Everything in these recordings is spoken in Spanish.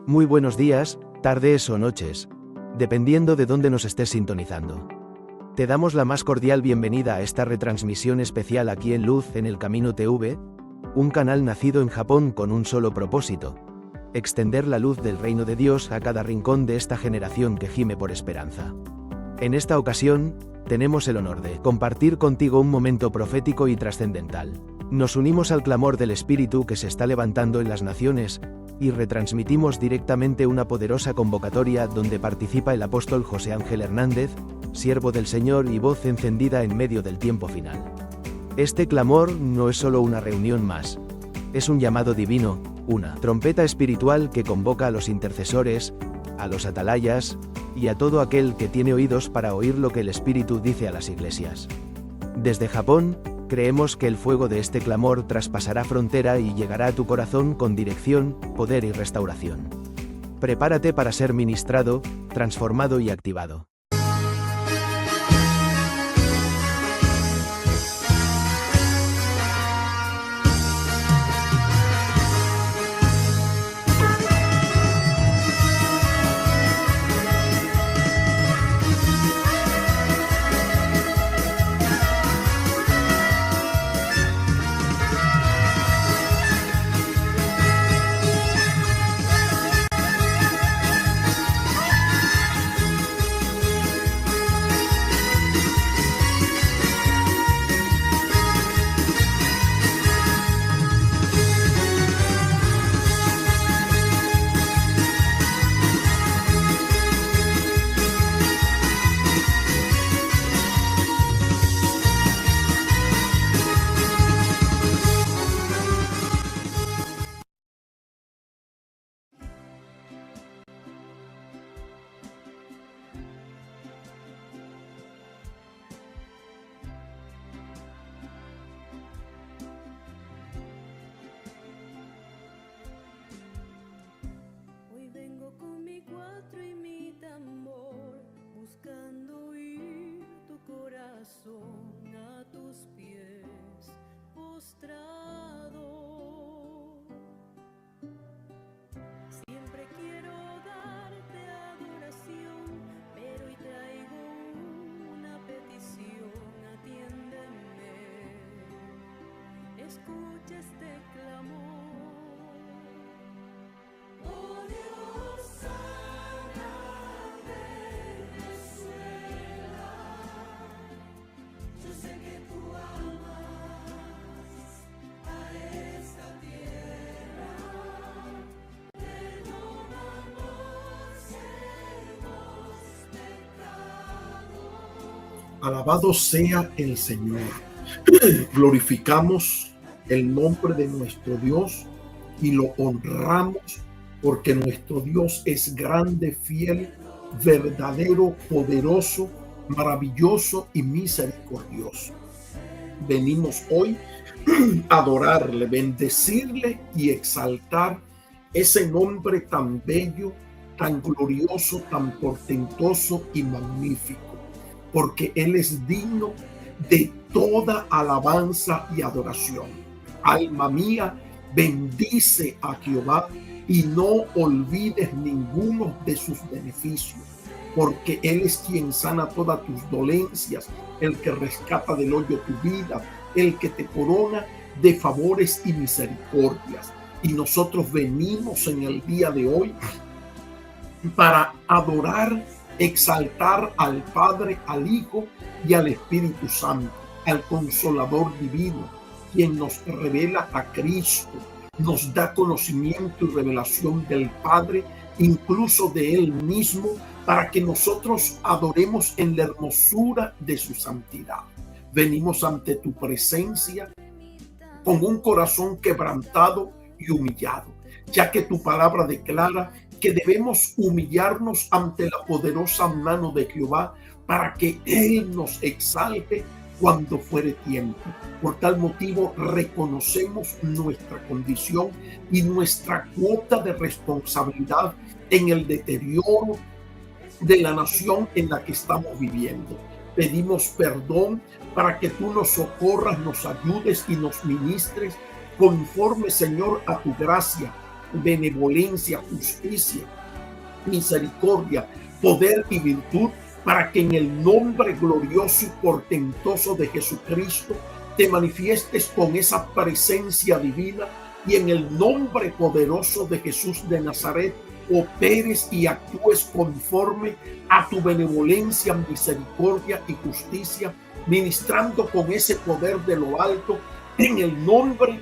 Muy buenos días, tardes o noches, dependiendo de dónde nos estés sintonizando. Te damos la más cordial bienvenida a esta retransmisión especial aquí en Luz en el Camino TV, un canal nacido en Japón con un solo propósito: extender la luz del reino de Dios a cada rincón de esta generación que gime por esperanza. En esta ocasión, tenemos el honor de compartir contigo un momento profético y trascendental. Nos unimos al clamor del Espíritu que se está levantando en las naciones, y retransmitimos directamente una poderosa convocatoria donde participa el apóstol José Ángel Hernández, siervo del Señor y voz encendida en medio del tiempo final. Este clamor no es solo una reunión más, es un llamado divino, una trompeta espiritual que convoca a los intercesores, a los atalayas, y a todo aquel que tiene oídos para oír lo que el Espíritu dice a las iglesias. Desde Japón, creemos que el fuego de este clamor traspasará frontera y llegará a tu corazón con dirección, poder y restauración. Prepárate para ser ministrado, transformado y activado. Con mi cuatro y mi tambor, buscando oír tu corazón a tus pies postrado. Siempre quiero darte adoración, pero hoy traigo una petición. Atiéndeme, escucha este clamor. Oh Dios, sana Venezuela. Yo sé que tú amas a esta tierra. Perdónanos, hemos pecado. Alabado sea el Señor. Glorificamos el nombre de nuestro Dios y lo honramos, porque nuestro Dios es grande, fiel, verdadero, poderoso, maravilloso y misericordioso. Venimos hoy a adorarle, bendecirle y exaltar ese nombre tan bello, tan glorioso, tan portentoso y magnífico, porque Él es digno de toda alabanza y adoración. Alma mía, bendice a Jehová y no olvides ninguno de sus beneficios, porque Él es quien sana todas tus dolencias, el que rescata del hoyo tu vida, el que te corona de favores y misericordias. Y nosotros venimos en el día de hoy para adorar, exaltar al Padre, al Hijo y al Espíritu Santo, al Consolador Divino, quien nos revela a Cristo, nos da conocimiento y revelación del Padre, incluso de Él mismo, para que nosotros adoremos en la hermosura de su santidad. Venimos ante tu presencia con un corazón quebrantado y humillado, ya que tu palabra declara que debemos humillarnos ante la poderosa mano de Jehová para que Él nos exalte cuando fuere tiempo. Por tal motivo reconocemos nuestra condición y nuestra cuota de responsabilidad en el deterioro de la nación en la que estamos viviendo. Pedimos perdón para que tú nos socorras, nos ayudes y nos ministres conforme, Señor, a tu gracia, benevolencia, justicia, misericordia, poder y virtud, para que en el nombre glorioso y portentoso de Jesucristo te manifiestes con esa presencia divina, y en el nombre poderoso de Jesús de Nazaret operes y actúes conforme a tu benevolencia, misericordia y justicia, ministrando con ese poder de lo alto, en el nombre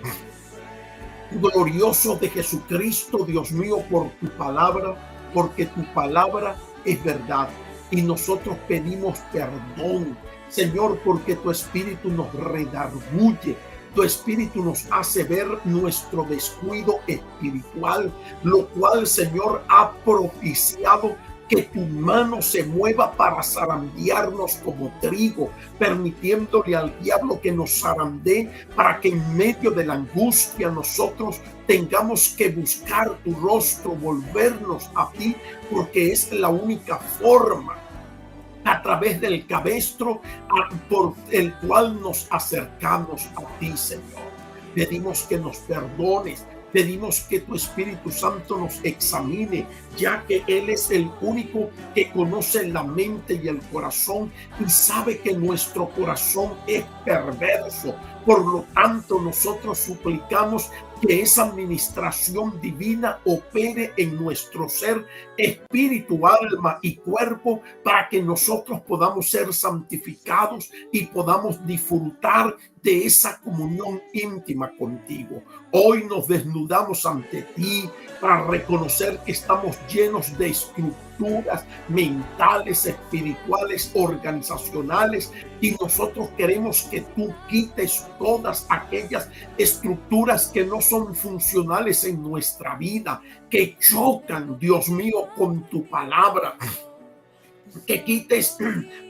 glorioso de Jesucristo, Dios mío, por tu palabra, porque tu palabra es verdad. Y nosotros pedimos perdón, Señor, porque tu Espíritu nos redarguye. Tu Espíritu nos hace ver nuestro descuido espiritual, lo cual, Señor, ha propiciado que tu mano se mueva para zarandearnos como trigo, permitiéndole al diablo que nos zarandee, para que en medio de la angustia nosotros tengamos que buscar tu rostro, volvernos a ti, porque es la única forma a través del cabestro por el cual nos acercamos a ti, Señor. Pedimos que nos perdones, pedimos que tu Espíritu Santo nos examine, ya que Él es el único que conoce la mente y el corazón y sabe que nuestro corazón es perverso. Por lo tanto, nosotros suplicamos que esa administración divina opere en nuestro ser, espíritu, alma y cuerpo, para que nosotros podamos ser santificados y podamos disfrutar de esa comunión íntima contigo. Hoy nos desnudamos ante ti para reconocer que estamos llenos de estructuras mentales, espirituales, organizacionales, y nosotros queremos que tú quites todas aquellas estructuras que no son funcionales en nuestra vida, que chocan, Dios mío, con tu palabra. Que quites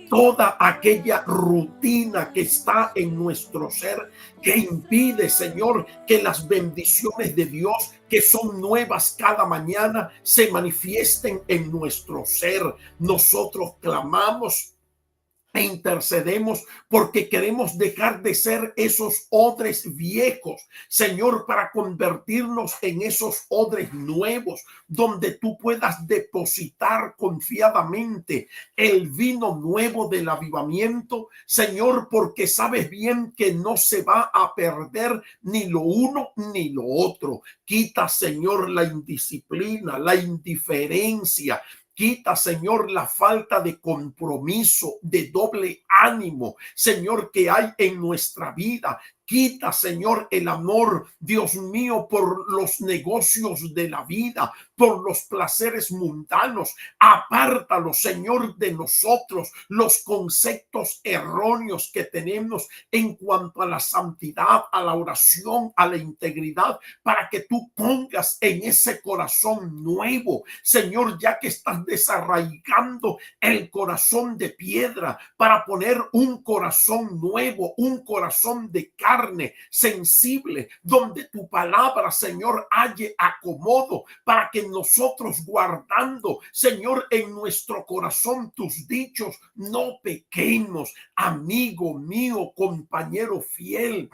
toda aquella rutina que está en nuestro ser, que impide, Señor, que las bendiciones de Dios, que son nuevas cada mañana, se manifiesten en nuestro ser. Nosotros clamamos e intercedemos porque queremos dejar de ser esos odres viejos, Señor, para convertirnos en esos odres nuevos, donde tú puedas depositar confiadamente el vino nuevo del avivamiento, Señor, porque sabes bien que no se va a perder ni lo uno ni lo otro. Quita, Señor, la indisciplina, la indiferencia. Quita, Señor, la falta de compromiso, de doble ánimo, Señor, que hay en nuestra vida. Quita, Señor, el amor, Dios mío, por los negocios de la vida, por los placeres mundanos. Apártalo, Señor, de nosotros los conceptos erróneos que tenemos en cuanto a la santidad, a la oración, a la integridad, para que tú pongas en ese corazón nuevo, Señor, ya que estás desarraigando el corazón de piedra para poner un corazón nuevo, un corazón de carne, sensible, donde tu palabra, Señor, halle acomodo, para que nosotros, guardando, Señor, en nuestro corazón tus dichos, no pequemos. Amigo mío, compañero fiel,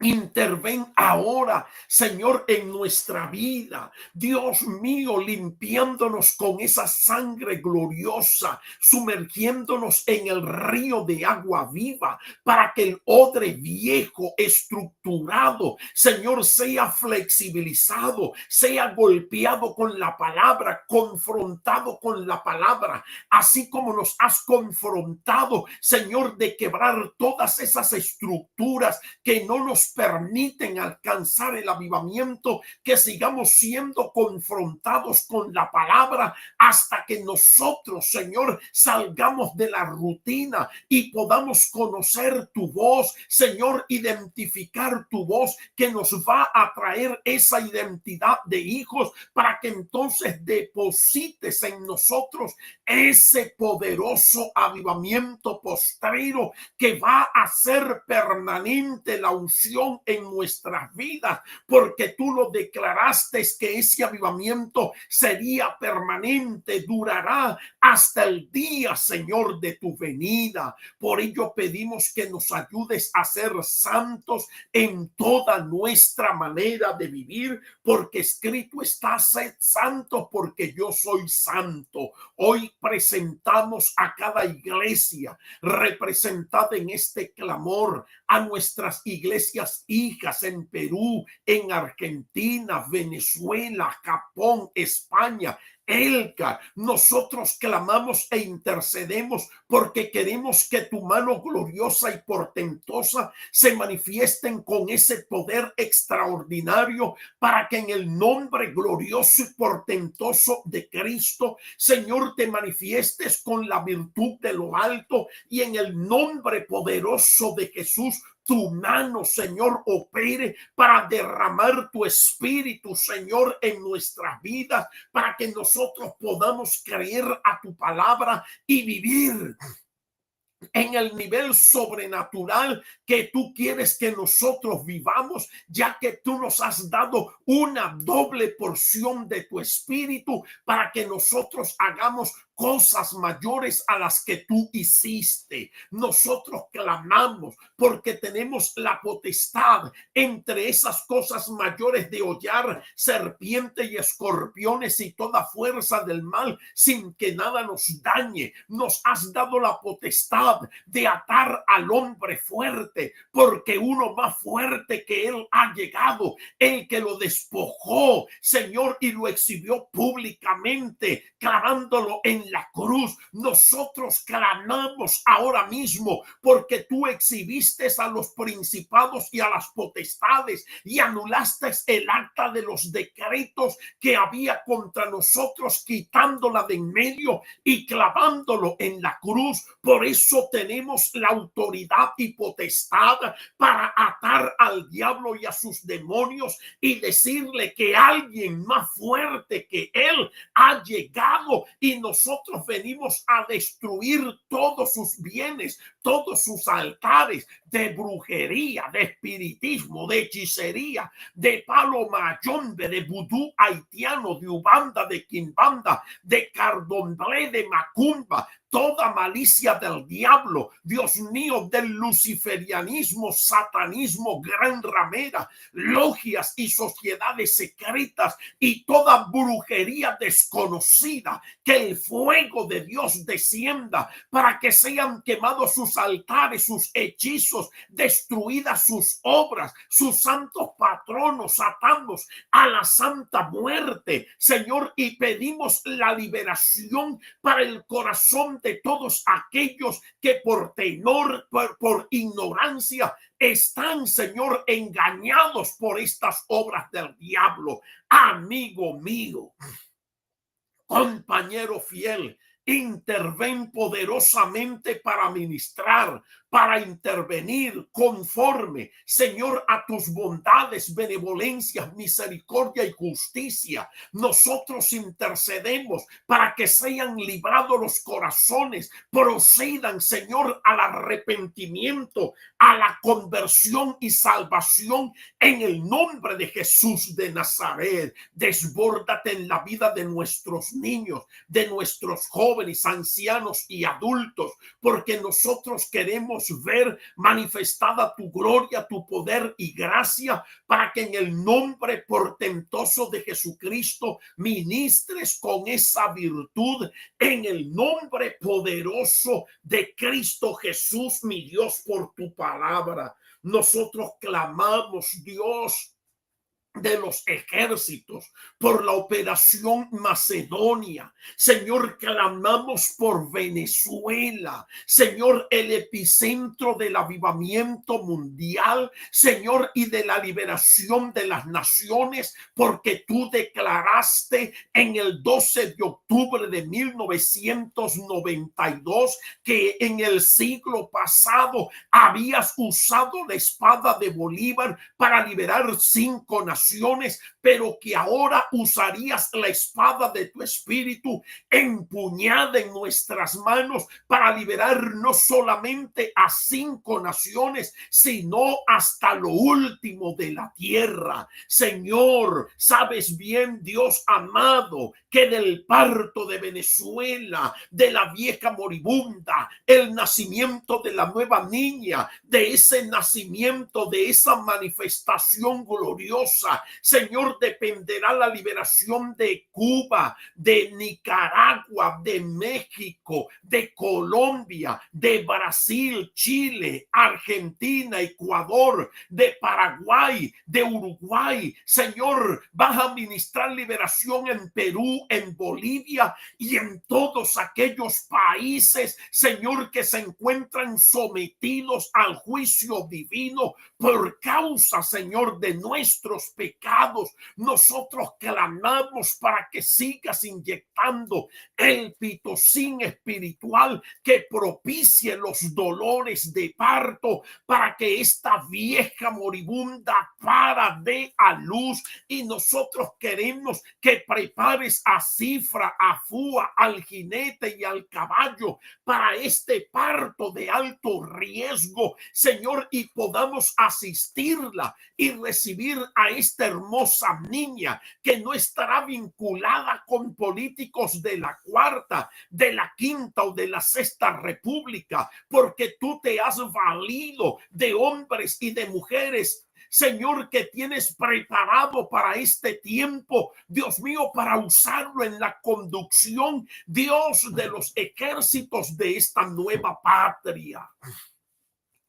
interven ahora, Señor, en nuestra vida. Dios mío, limpiándonos con esa sangre gloriosa, sumergiéndonos en el río de agua viva, para que el odre viejo, estructurado, Señor, sea flexibilizado, sea golpeado con la palabra, confrontado con la palabra, así como nos has confrontado, Señor, de quebrar todas esas estructuras que no nos permiten alcanzar el avivamiento, que sigamos siendo confrontados con la palabra hasta que nosotros, Señor, salgamos de la rutina y podamos conocer tu voz, Señor, identificar tu voz que nos va a traer esa identidad de hijos, para que entonces deposites en nosotros ese poderoso avivamiento postrero que va a ser permanente, la unción bendición en nuestras vidas, porque tú lo declaraste que ese avivamiento sería permanente, durará hasta el día, Señor, de tu venida. Por ello pedimos que nos ayudes a ser santos en toda nuestra manera de vivir, porque escrito está: sed santos porque yo soy santo. Hoy presentamos a cada iglesia representada en este clamor, a nuestras iglesias hijas en Perú, en Argentina, Venezuela, Japón, España, Elca. Nosotros clamamos e intercedemos porque queremos que tu mano gloriosa y portentosa se manifiesten con ese poder extraordinario, para que en el nombre glorioso y portentoso de Cristo, Señor, te manifiestes con la virtud de lo alto, y en el nombre poderoso de Jesús, tu mano, Señor, opere para derramar tu espíritu, Señor, en nuestras vidas, para que nosotros podamos creer a tu palabra y vivir en el nivel sobrenatural que tú quieres que nosotros vivamos, ya que tú nos has dado una doble porción de tu espíritu para que nosotros hagamos cosas mayores a las que tú hiciste. Nosotros clamamos porque tenemos la potestad entre esas cosas mayores de hollar serpientes y escorpiones y toda fuerza del mal sin que nada nos dañe. Nos has dado la potestad de atar al hombre fuerte, porque uno más fuerte que él ha llegado, el que lo despojó, Señor, y lo exhibió públicamente, clavándolo en la cruz. Nosotros clamamos ahora mismo porque tú exhibiste a los principados y a las potestades y anulaste el acta de los decretos que había contra nosotros, quitándola de en medio y clavándolo en la cruz. Por eso tenemos la autoridad y potestad para atar al diablo y a sus demonios y decirle que alguien más fuerte que él ha llegado, y nosotros venimos a destruir todos sus bienes, todos sus altares de brujería, de espiritismo, de hechicería, de palo mayombe, de vudú haitiano, de ubanda, de quimbanda, de cardomblé, de macumba, toda malicia del diablo, Dios mío, del luciferianismo, satanismo, gran ramera, logias y sociedades secretas y toda brujería desconocida. Que el fuego de Dios descienda para que sean quemados sus altares, sus hechizos, destruidas sus obras, sus santos patronos. Atamos a la santa muerte, Señor, y pedimos la liberación para el corazón de todos aquellos que por temor, por ignorancia, están, Señor, engañados por estas obras del diablo. Amigo mío, compañero fiel, interven poderosamente para ministrar, para intervenir conforme, Señor, a tus bondades, benevolencias, misericordia y justicia. Nosotros intercedemos para que sean librados los corazones, procedan, Señor, al arrepentimiento, a la conversión y salvación en el nombre de Jesús de Nazaret. Desbórdate en la vida de nuestros niños, de nuestros jóvenes, ancianos y adultos, porque nosotros queremos ver manifestada tu gloria, tu poder y gracia, para que en el nombre portentoso de Jesucristo ministres con esa virtud, en el nombre poderoso de Cristo Jesús, mi Dios, por tu palabra. Nosotros clamamos, Dios de los ejércitos, por la operación Macedonia. Señor, clamamos por Venezuela, Señor, el epicentro del avivamiento mundial, Señor, y de la liberación de las naciones, porque tú declaraste en el 12 de octubre de 1992 que en el siglo pasado habías usado la espada de Bolívar para liberar 5 naciones naciones, pero que ahora usarías la espada de tu espíritu empuñada en nuestras manos para liberar no solamente a 5 naciones, sino hasta lo último de la tierra. Señor, sabes bien, Dios amado, que del parto de Venezuela, de la vieja moribunda, el nacimiento de la nueva niña, de ese nacimiento, de esa manifestación gloriosa, Señor, dependerá la liberación de Cuba, de Nicaragua, de México, de Colombia, de Brasil, Chile, Argentina, Ecuador, de Paraguay, de Uruguay. Señor, vas a ministrar liberación en Perú, en Bolivia y en todos aquellos países, Señor, que se encuentran sometidos al juicio divino por causa, Señor, de nuestros pecados. Nosotros clamamos para que sigas inyectando el pitocin espiritual que propicie los dolores de parto, para que esta vieja moribunda para dé a luz. Y nosotros queremos que prepares a Cifra, a Fua, al jinete y al caballo para este parto de alto riesgo, Señor, y podamos asistirla y recibir a esta hermosa niña que no estará vinculada con políticos de la cuarta, de la quinta o de la sexta república, porque tú te has valido de hombres y de mujeres, Señor, que tienes preparado para este tiempo, Dios mío, para usarlo en la conducción, Dios, de los ejércitos de esta nueva patria.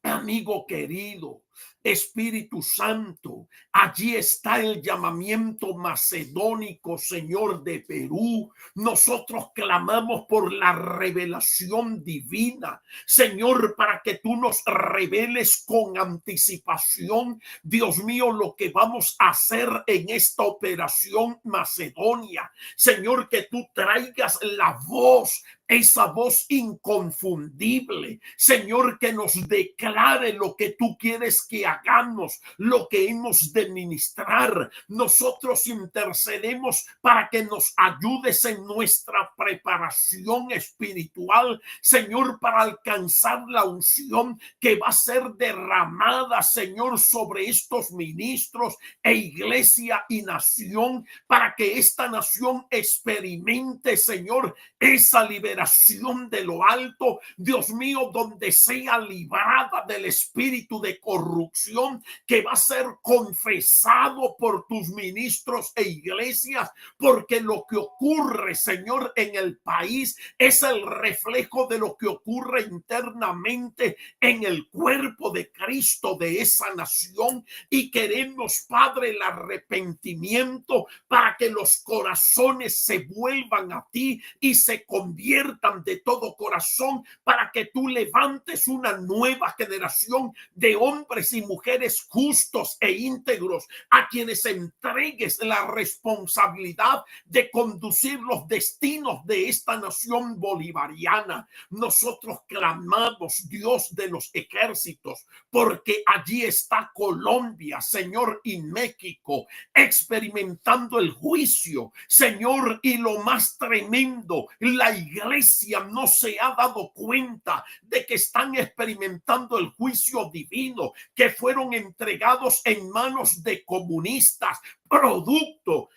Amigo querido, Espíritu Santo, allí está el llamamiento macedónico, Señor, de Perú. Nosotros clamamos por la revelación divina, Señor, para que tú nos reveles con anticipación, Dios mío, lo que vamos a hacer en esta operación Macedonia. Señor, que tú traigas la voz, esa voz inconfundible, Señor, que nos declare lo que tú quieres que hagamos, lo que hemos de ministrar. Nosotros intercedemos para que nos ayudes en nuestra preparación espiritual, Señor, para alcanzar la unción que va a ser derramada, Señor, sobre estos ministros e iglesia y nación, para que esta nación experimente, Señor, esa liberación de lo alto, Dios mío, donde sea librada del espíritu de corrupción que va a ser confesado por tus ministros e iglesias, porque lo que ocurre, Señor, en el país es el reflejo de lo que ocurre internamente en el cuerpo de Cristo de esa nación, y queremos, Padre, el arrepentimiento para que los corazones se vuelvan a ti y se conviertan de todo corazón, para que tú levantes una nueva generación de hombres y mujeres justos e íntegros, a quienes entregues la responsabilidad de conducir los destinos de esta nación bolivariana. Nosotros clamamos, Dios de los ejércitos, porque allí está Colombia, Señor, y México, experimentando el juicio, Señor, y lo más tremendo, la iglesia no se ha dado cuenta de que están experimentando el juicio divino, que fueron entregados en manos de comunistas, producto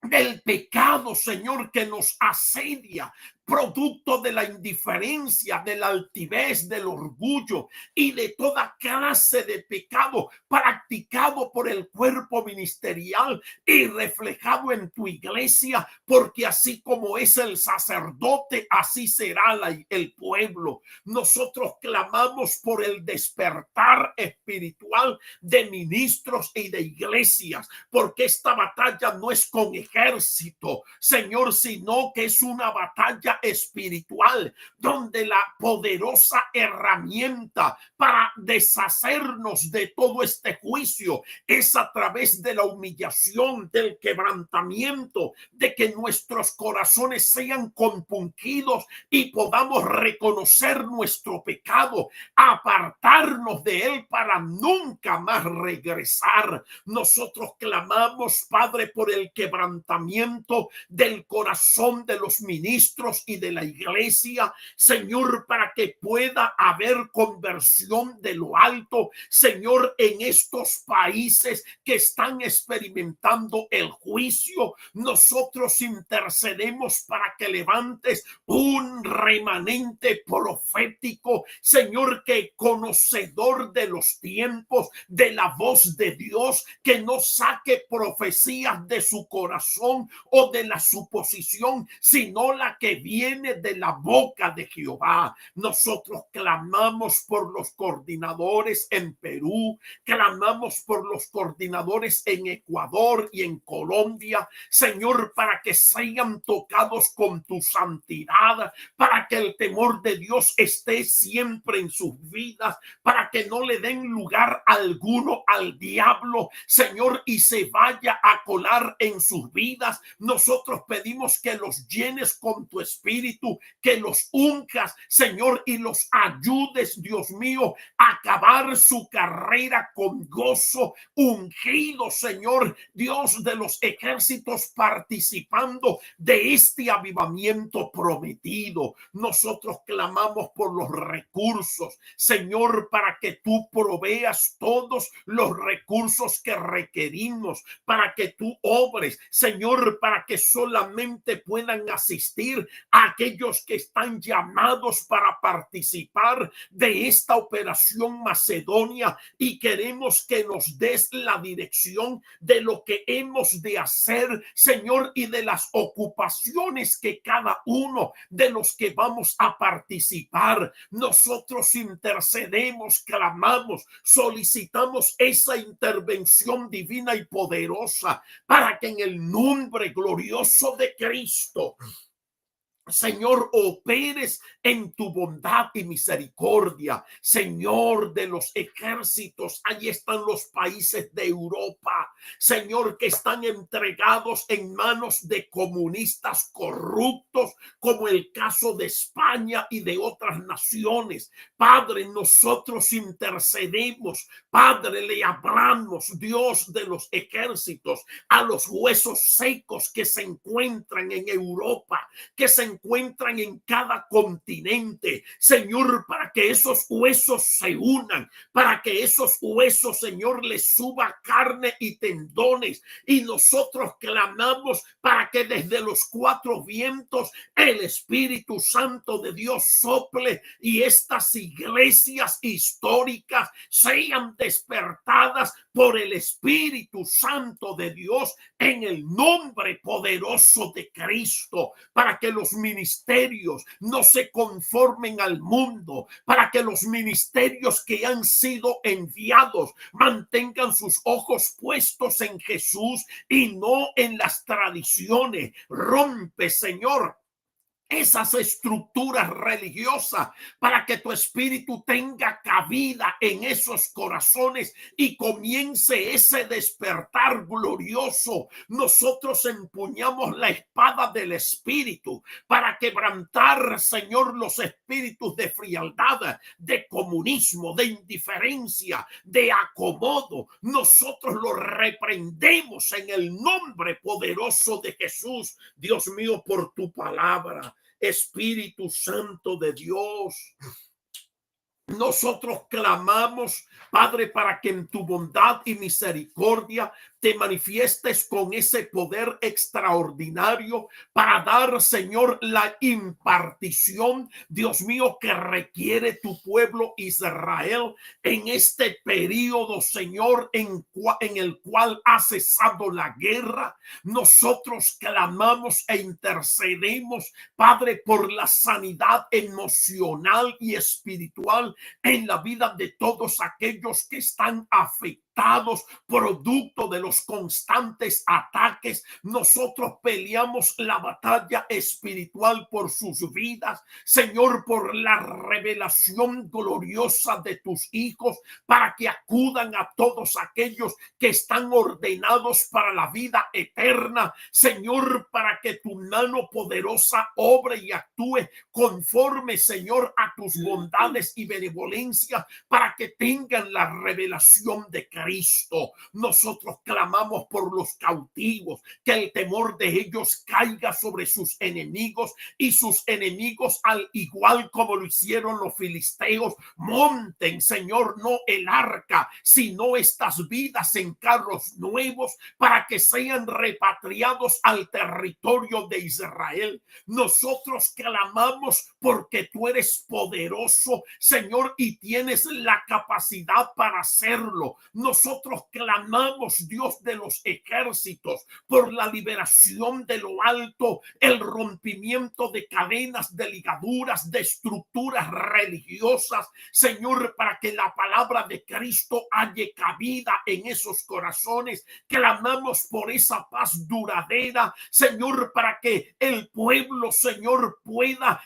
del pecado, Señor, que nos asedia, producto de la indiferencia, de la altivez, del orgullo y de toda clase de pecado practicado por el cuerpo ministerial y reflejado en tu iglesia, porque así como es el sacerdote, así será el pueblo. Nosotros clamamos por el despertar espiritual de ministros y de iglesias, porque esta batalla no es con ejército, Señor, sino que es una batalla guerrilla espiritual, donde la poderosa herramienta para deshacernos de todo este juicio es a través de la humillación, del quebrantamiento, de que nuestros corazones sean compungidos y podamos reconocer nuestro pecado, apartarnos de él para nunca más regresar. Nosotros clamamos, Padre, por el quebrantamiento del corazón de los ministros y de la iglesia, Señor, para que pueda haber conversión de lo alto, Señor, en estos países que están experimentando el juicio. Nosotros intercedemos para que levantes un remanente profético, Señor, que conocedor de los tiempos, de la voz de Dios, que no saque profecías de su corazón o de la suposición, sino la que viene de la boca de Jehová. Nosotros clamamos por los coordinadores en Perú, clamamos por los coordinadores en Ecuador y en Colombia, Señor, para que sean tocados con tu santidad, para que el temor de Dios esté siempre en sus vidas, para que no le den lugar alguno al diablo, Señor, y se vaya a colar en sus vidas. Nosotros pedimos que los llenes con tu espíritu, que los unjas, Señor, y los ayudes, Dios mío, a acabar su carrera con gozo, ungido, Señor, Dios de los ejércitos, participando de este avivamiento prometido. Nosotros clamamos por los recursos, Señor, para que tú proveas todos los recursos que requerimos, para que tú obres, Señor, para que solamente puedan asistir a aquellos que están llamados para participar de esta operación Macedonia, y queremos que nos des la dirección de lo que hemos de hacer, Señor, y de las ocupaciones que cada uno de los que vamos a participar. Nosotros intercedemos, clamamos, solicitamos esa intervención divina y poderosa para que en el nombre glorioso de Cristo, Señor, operes en tu bondad y misericordia, Señor de los ejércitos. Ahí están los países de Europa, Señor, que están entregados en manos de comunistas corruptos, como el caso de España y de otras naciones. Padre, nosotros intercedemos, Padre, le hablamos, Dios de los ejércitos, a los huesos secos que se encuentran en Europa, que se encuentran en cada continente, Señor, para que esos huesos se unan, para que esos huesos, Señor, les suba carne y tendones, y nosotros clamamos para que desde los cuatro vientos el Espíritu Santo de Dios sople y estas iglesias históricas sean despertadas por el Espíritu Santo de Dios en el nombre poderoso de Cristo, para que los ministerios no se conformen al mundo, para que los ministerios que han sido enviados mantengan sus ojos puestos en Jesús y no en las tradiciones. Rompe, Señor, esas estructuras religiosas, para que tu espíritu tenga cabida en esos corazones y comience ese despertar glorioso. Nosotros empuñamos la espada del espíritu para quebrantar, Señor, los espíritus de frialdad, de comunismo, de indiferencia, de acomodo. Nosotros lo reprendemos en el nombre poderoso de Jesús. Dios mío, por tu palabra, Espíritu Santo de Dios, nosotros clamamos, Padre, para que en tu bondad y misericordia te manifiestes con ese poder extraordinario para dar, Señor, la impartición, Dios mío, que requiere tu pueblo Israel en este periodo, Señor, en el cual ha cesado la guerra. Nosotros clamamos e intercedemos, Padre, por la sanidad emocional y espiritual en la vida de todos aquellos que están afectados quebrantados producto de los constantes ataques. Nosotros peleamos la batalla espiritual por sus vidas, Señor, por la revelación gloriosa de tus hijos, para que acudan a todos aquellos que están ordenados para la vida eterna, Señor, para que tu mano poderosa obre y actúe conforme, Señor, a tus bondades y benevolencia, para que tengan la revelación de Cristo. Nosotros clamamos por los cautivos, que el temor de ellos caiga sobre sus enemigos, y sus enemigos, al igual como lo hicieron los filisteos, monten, Señor, no el arca, sino estas vidas en carros nuevos, para que sean repatriados al territorio de Israel. Nosotros clamamos porque tú eres poderoso, Señor, y tienes la capacidad para hacerlo. Nosotros clamamos, Dios de los ejércitos, por la liberación de lo alto, el rompimiento de cadenas, de ligaduras, de estructuras religiosas, Señor, para que la palabra de Cristo halle cabida en esos corazones. Clamamos por esa paz duradera, Señor, para que el pueblo, Señor, pueda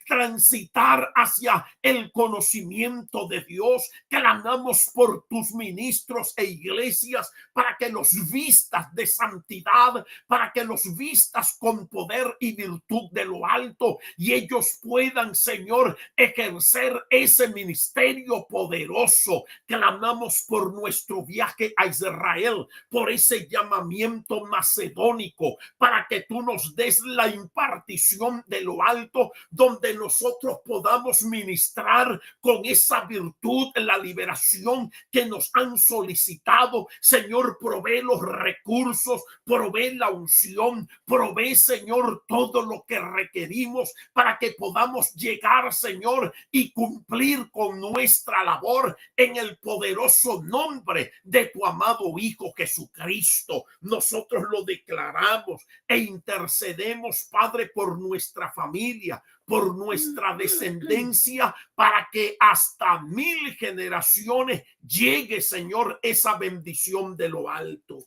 transitar hacia el conocimiento de Dios. Clamamos por tus ministros e iglesias, para que los vistas de santidad, para que los vistas con poder y virtud de lo alto, y ellos puedan, Señor, ejercer ese ministerio poderoso. Clamamos por nuestro viaje a Israel, por ese llamamiento macedónico, para que tú nos des la impartición de lo alto, donde nosotros podamos ministrar con esa virtud la liberación que nos han solicitado. Señor, provee los recursos, provee la unción, provee, Señor, todo lo que requerimos para que podamos llegar, Señor, y cumplir con nuestra labor en el poderoso nombre de tu amado Hijo Jesucristo. Nosotros lo declaramos e intercedemos, Padre, por nuestra familia, por nuestra descendencia, para que hasta 1000 generaciones llegue, Señor, esa bendición de lo alto.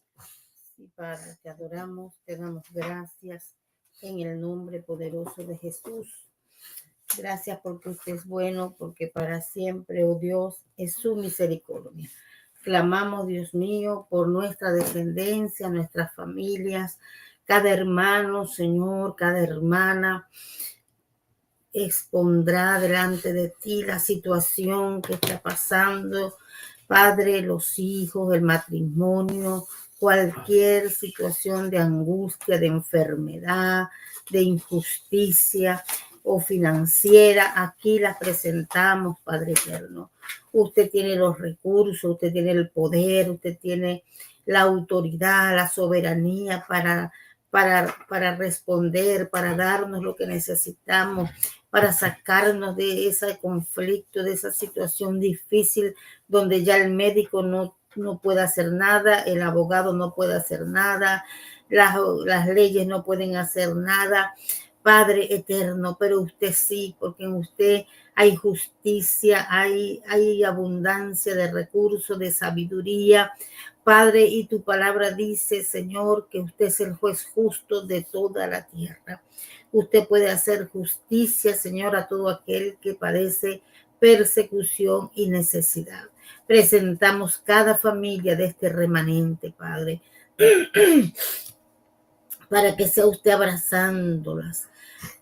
Sí, Padre, te adoramos, te damos gracias en el nombre poderoso de Jesús. Gracias porque usted es bueno, porque para siempre, oh Dios, es su misericordia. Clamamos, Dios mío, por nuestra descendencia, nuestras familias, cada hermano, Señor, cada hermana expondrá delante de ti la situación que está pasando, Padre, los hijos, el matrimonio, cualquier situación de angustia, de enfermedad, de injusticia o financiera, aquí la presentamos, Padre eterno. Usted tiene los recursos, usted tiene el poder, usted tiene la autoridad, la soberanía para responder, para darnos lo que necesitamos, para sacarnos de ese conflicto, de esa situación difícil donde ya el médico no puede hacer nada, el abogado no puede hacer nada, las leyes no pueden hacer nada. Padre eterno, pero usted sí, porque en usted hay justicia, hay abundancia de recursos, de sabiduría, Padre, y tu palabra dice, Señor, que usted es el juez justo de toda la tierra. Usted puede hacer justicia, Señor, a todo aquel que padece persecución y necesidad. Presentamos cada familia de este remanente, Padre, para que sea usted abrazándolas,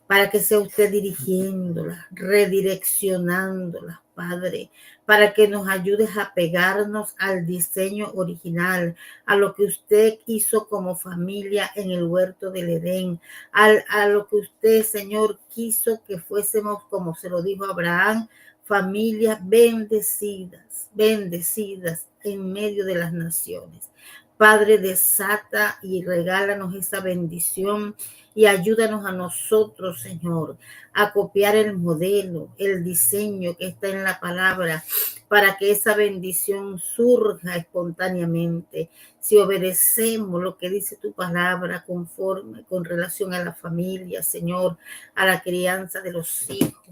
para que sea usted dirigiéndolas, redireccionándolas, Padre, para que nos ayudes a pegarnos al diseño original, a lo que usted hizo como familia en el huerto del Edén, a lo que usted, Señor, quiso que fuésemos, como se lo dijo Abraham, familias bendecidas, bendecidas en medio de las naciones. Padre, desata y regálanos esa bendición y ayúdanos a nosotros, Señor, a copiar el modelo, el diseño que está en la palabra, para que esa bendición surja espontáneamente. Si obedecemos lo que dice tu palabra conforme con relación a la familia, Señor, a la crianza de los hijos,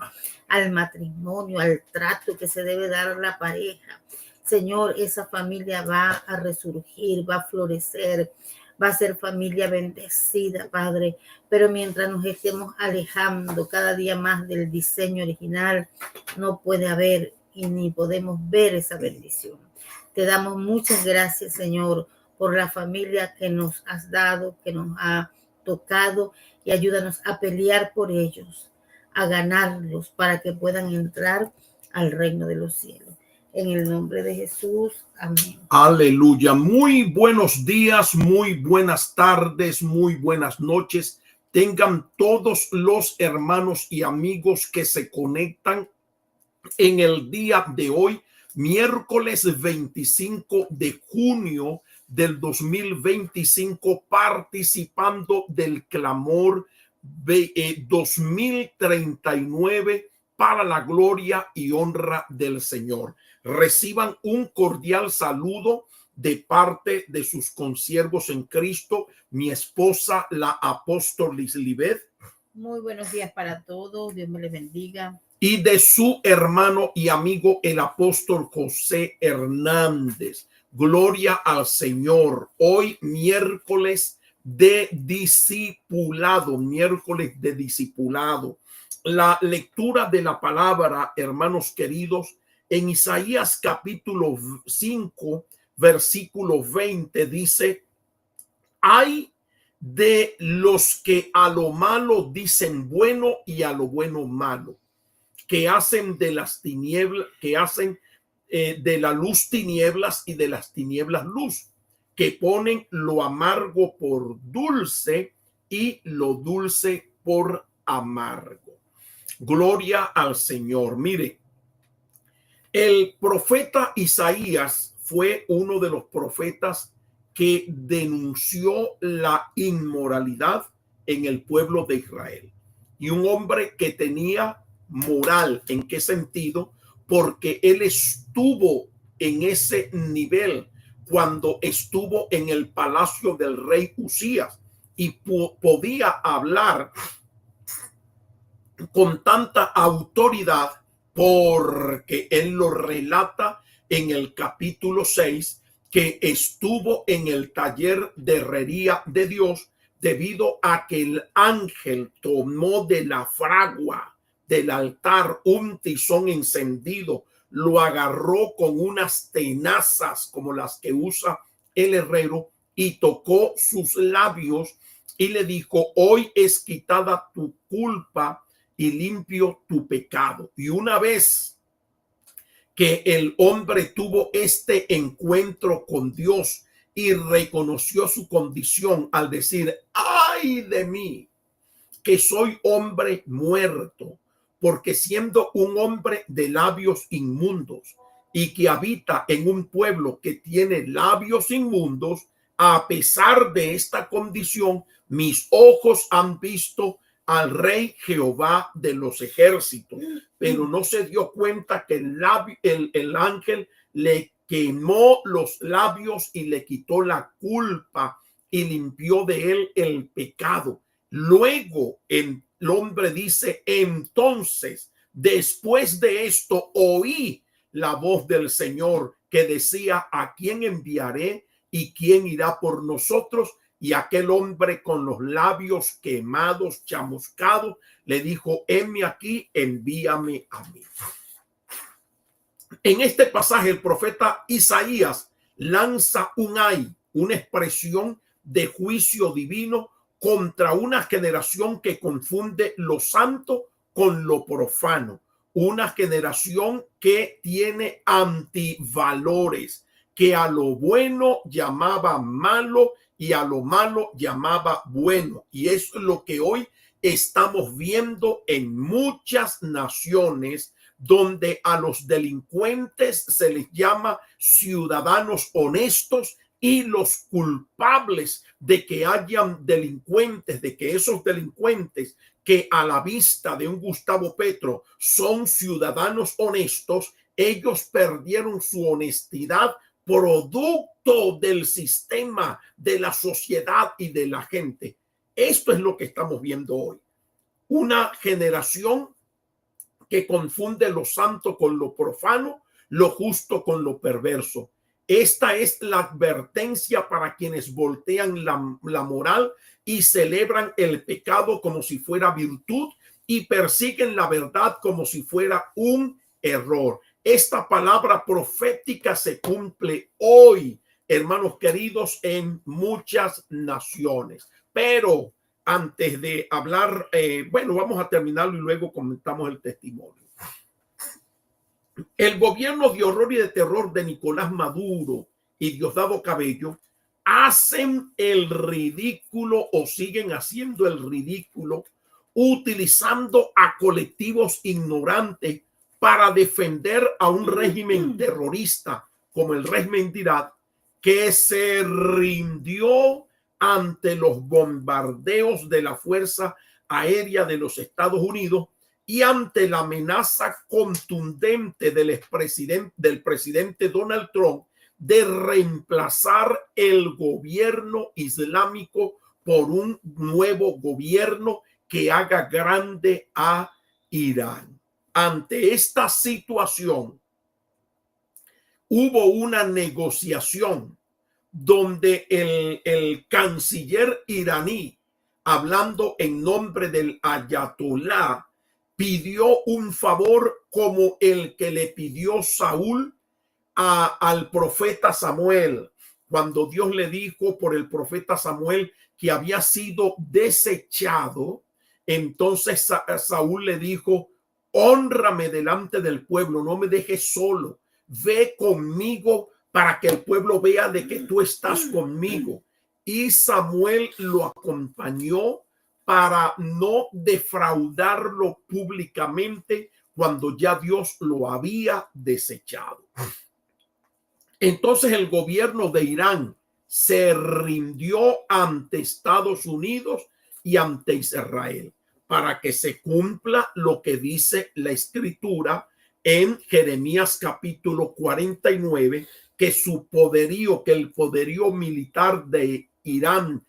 al matrimonio, al trato que se debe dar a la pareja. Señor, esa familia va a resurgir, va a florecer, va a ser familia bendecida, Padre. Pero mientras nos estemos alejando cada día más del diseño original, no puede haber y ni podemos ver esa bendición. Te damos muchas gracias, Señor, por la familia que nos has dado, que nos ha tocado, y ayúdanos a pelear por ellos, a ganarlos para que puedan entrar al reino de los cielos. En el nombre de Jesús, amén. Aleluya. Muy buenos días, muy buenas tardes, muy buenas noches. Tengan todos los hermanos y amigos que se conectan en el día de hoy, miércoles 25 de junio del 2025, participando del clamor 2039 para la gloria y honra del Señor. Reciban un cordial saludo de parte de sus consiervos en Cristo, mi esposa, la apóstol Lisbeth. Muy buenos días para todos. Dios me les bendiga. Y de su hermano y amigo, el apóstol José Hernández. Gloria al Señor. Hoy miércoles de discipulado, miércoles de discipulado. La lectura de la palabra, hermanos queridos, en Isaías capítulo 5, versículo 20 dice: hay de los que a lo malo dicen bueno y a lo bueno malo, que hacen de las tinieblas, que hacen de la luz tinieblas y de las tinieblas luz, que ponen lo amargo por dulce y lo dulce por amargo. Gloria al Señor. Mire, el profeta Isaías fue uno de los profetas que denunció la inmoralidad en el pueblo de Israel, y un hombre que tenía moral. ¿En qué sentido? Porque él estuvo en ese nivel cuando estuvo en el palacio del rey Usías y podía hablar con tanta autoridad, porque él lo relata en el capítulo 6, que estuvo en el taller de herrería de Dios debido a que el ángel tomó de la fragua del altar un tizón encendido, lo agarró con unas tenazas como las que usa el herrero y tocó sus labios y le dijo: hoy es quitada tu culpa y limpio tu pecado. Y una vez que el hombre tuvo este encuentro con Dios y reconoció su condición al decir: ay de mí, que soy hombre muerto, porque siendo un hombre de labios inmundos y que habita en un pueblo que tiene labios inmundos, a pesar de esta condición, mis ojos han visto al rey Jehová de los ejércitos. Pero no se dio cuenta que el ángel le quemó los labios y le quitó la culpa y limpió de él el pecado. Luego el hombre dice: entonces, después de esto, oí la voz del Señor que decía: ¿a quién enviaré y quién irá por nosotros? Y aquel hombre con los labios quemados, chamuscados, le dijo: heme aquí, envíame a mí. En este pasaje el profeta Isaías lanza un ay, una expresión de juicio divino contra una generación que confunde lo santo con lo profano, una generación que tiene antivalores, que a lo bueno llamaba malo y a lo malo llamaba bueno. Y eso es lo que hoy estamos viendo en muchas naciones, donde a los delincuentes se les llama ciudadanos honestos, y los culpables de que hayan delincuentes, de que esos delincuentes que a la vista de un Gustavo Petro son ciudadanos honestos, ellos perdieron su honestidad producto del sistema, de la sociedad y de la gente. Esto es lo que estamos viendo hoy. Una generación que confunde lo santo con lo profano, lo justo con lo perverso. Esta es la advertencia para quienes voltean la moral y celebran el pecado como si fuera virtud y persiguen la verdad como si fuera un error. Esta palabra profética se cumple hoy, hermanos queridos, en muchas naciones. Pero antes de hablar, bueno, vamos a terminarlo y luego comentamos el testimonio. El gobierno de horror y de terror de Nicolás Maduro y Diosdado Cabello hacen el ridículo o siguen haciendo el ridículo utilizando a colectivos ignorantes para defender a un régimen terrorista como el régimen de Irak, que se rindió ante los bombardeos de la Fuerza Aérea de los Estados Unidos y ante la amenaza contundente del presidente Donald Trump de reemplazar el gobierno islámico por un nuevo gobierno que haga grande a Irán. Ante esta situación, hubo una negociación donde el canciller iraní, hablando en nombre del ayatolá, pidió un favor como el que le pidió Saúl al profeta Samuel, cuando Dios le dijo por el profeta Samuel que había sido desechado. Entonces Saúl le dijo: hónrame delante del pueblo, no me dejes solo, ve conmigo para que el pueblo vea de que tú estás conmigo. Y Samuel lo acompañó para no defraudarlo públicamente cuando ya Dios lo había desechado. Entonces el gobierno de Irán se rindió ante Estados Unidos y ante Israel para que se cumpla lo que dice la escritura en Jeremías capítulo 49, que su poderío, que el poderío militar de Irán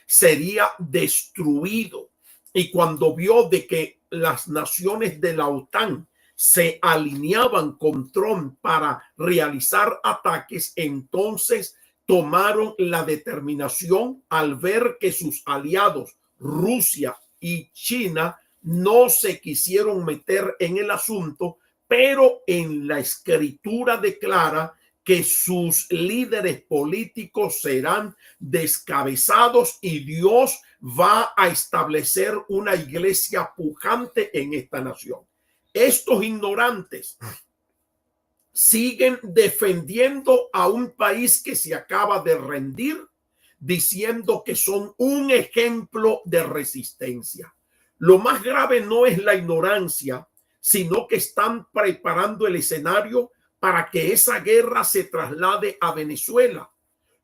sería destruido. Y cuando vio de que las naciones de la OTAN se alineaban con Trump para realizar ataques, entonces tomaron la determinación, al ver que sus aliados Rusia y China no se quisieron meter en el asunto, pero en la escritura declara que sus líderes políticos serán descabezados y Dios va a establecer una iglesia pujante en esta nación. Estos ignorantes siguen defendiendo a un país que se acaba de rendir, diciendo que son un ejemplo de resistencia. Lo más grave no es la ignorancia, sino que están preparando el escenario para que esa guerra se traslade a Venezuela,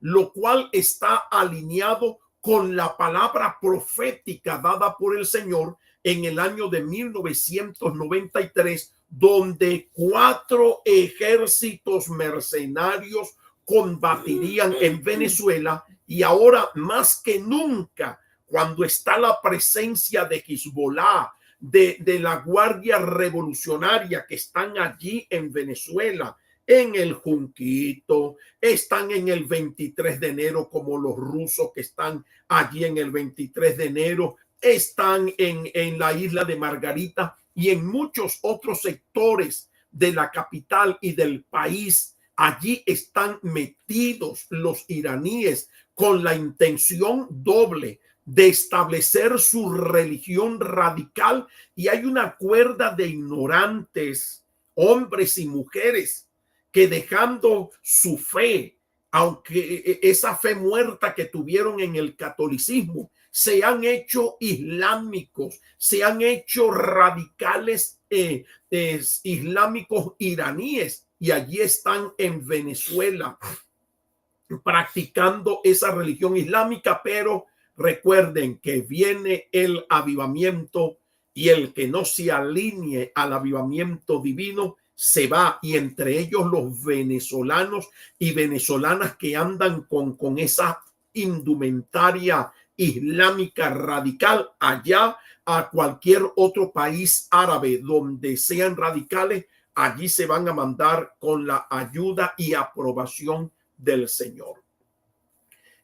lo cual está alineado con la palabra profética dada por el Señor en el año de 1993, donde 4 ejércitos mercenarios combatirían en Venezuela. Y ahora más que nunca, cuando está la presencia de Hezbollah, de la Guardia Revolucionaria que están allí en Venezuela, en el Junquito, están en el 23 de enero como los rusos que están allí en el 23 de enero, están en la isla de Margarita y en muchos otros sectores de la capital y del país. Allí están metidos los iraníes con la intención doble de establecer su religión radical, y hay una cuerda de ignorantes, hombres y mujeres, que dejando su fe, aunque esa fe muerta que tuvieron en el catolicismo, se han hecho islámicos, se han hecho radicales islámicos iraníes, y allí están en Venezuela practicando esa religión islámica. Pero recuerden que viene el avivamiento, y el que no se alinee al avivamiento divino se va, y entre ellos los venezolanos y venezolanas que andan con esa indumentaria islámica radical, allá a cualquier otro país árabe donde sean radicales, allí se van a mandar con la ayuda y aprobación del Señor.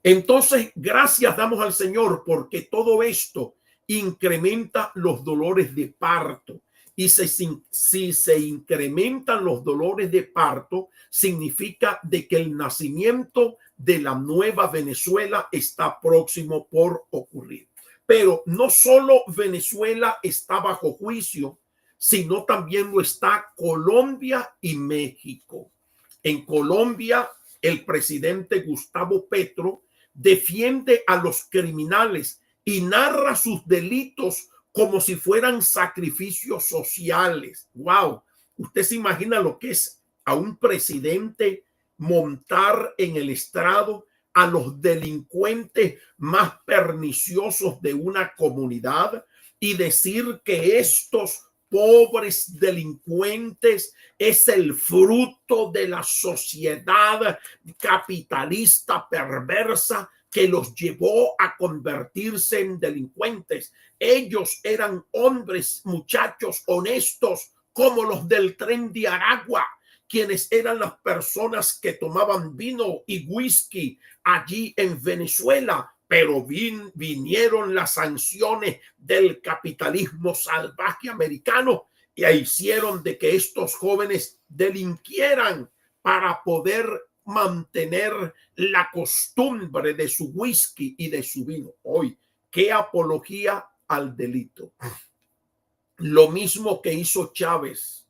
Entonces, gracias damos al Señor porque todo esto incrementa los dolores de parto. Y si se incrementan los dolores de parto, significa de que el nacimiento de la nueva Venezuela está próximo por ocurrir. Pero no solo Venezuela está bajo juicio, sino también lo está Colombia y México. En Colombia, el presidente Gustavo Petro defiende a los criminales y narra sus delitos como si fueran sacrificios sociales. Wow, usted se imagina lo que es a un presidente montar en el estrado a los delincuentes más perniciosos de una comunidad y decir que estos pobres delincuentes es el fruto de la sociedad capitalista perversa que los llevó a convertirse en delincuentes. Ellos eran hombres, muchachos honestos, como los del Tren de Aragua, quienes eran las personas que tomaban vino y whisky allí en Venezuela. Pero vinieron las sanciones del capitalismo salvaje americano y hicieron de que estos jóvenes delinquieran para poder mantener la costumbre de su whisky y de su vino. Hoy, qué apología al delito. Lo mismo que hizo Chávez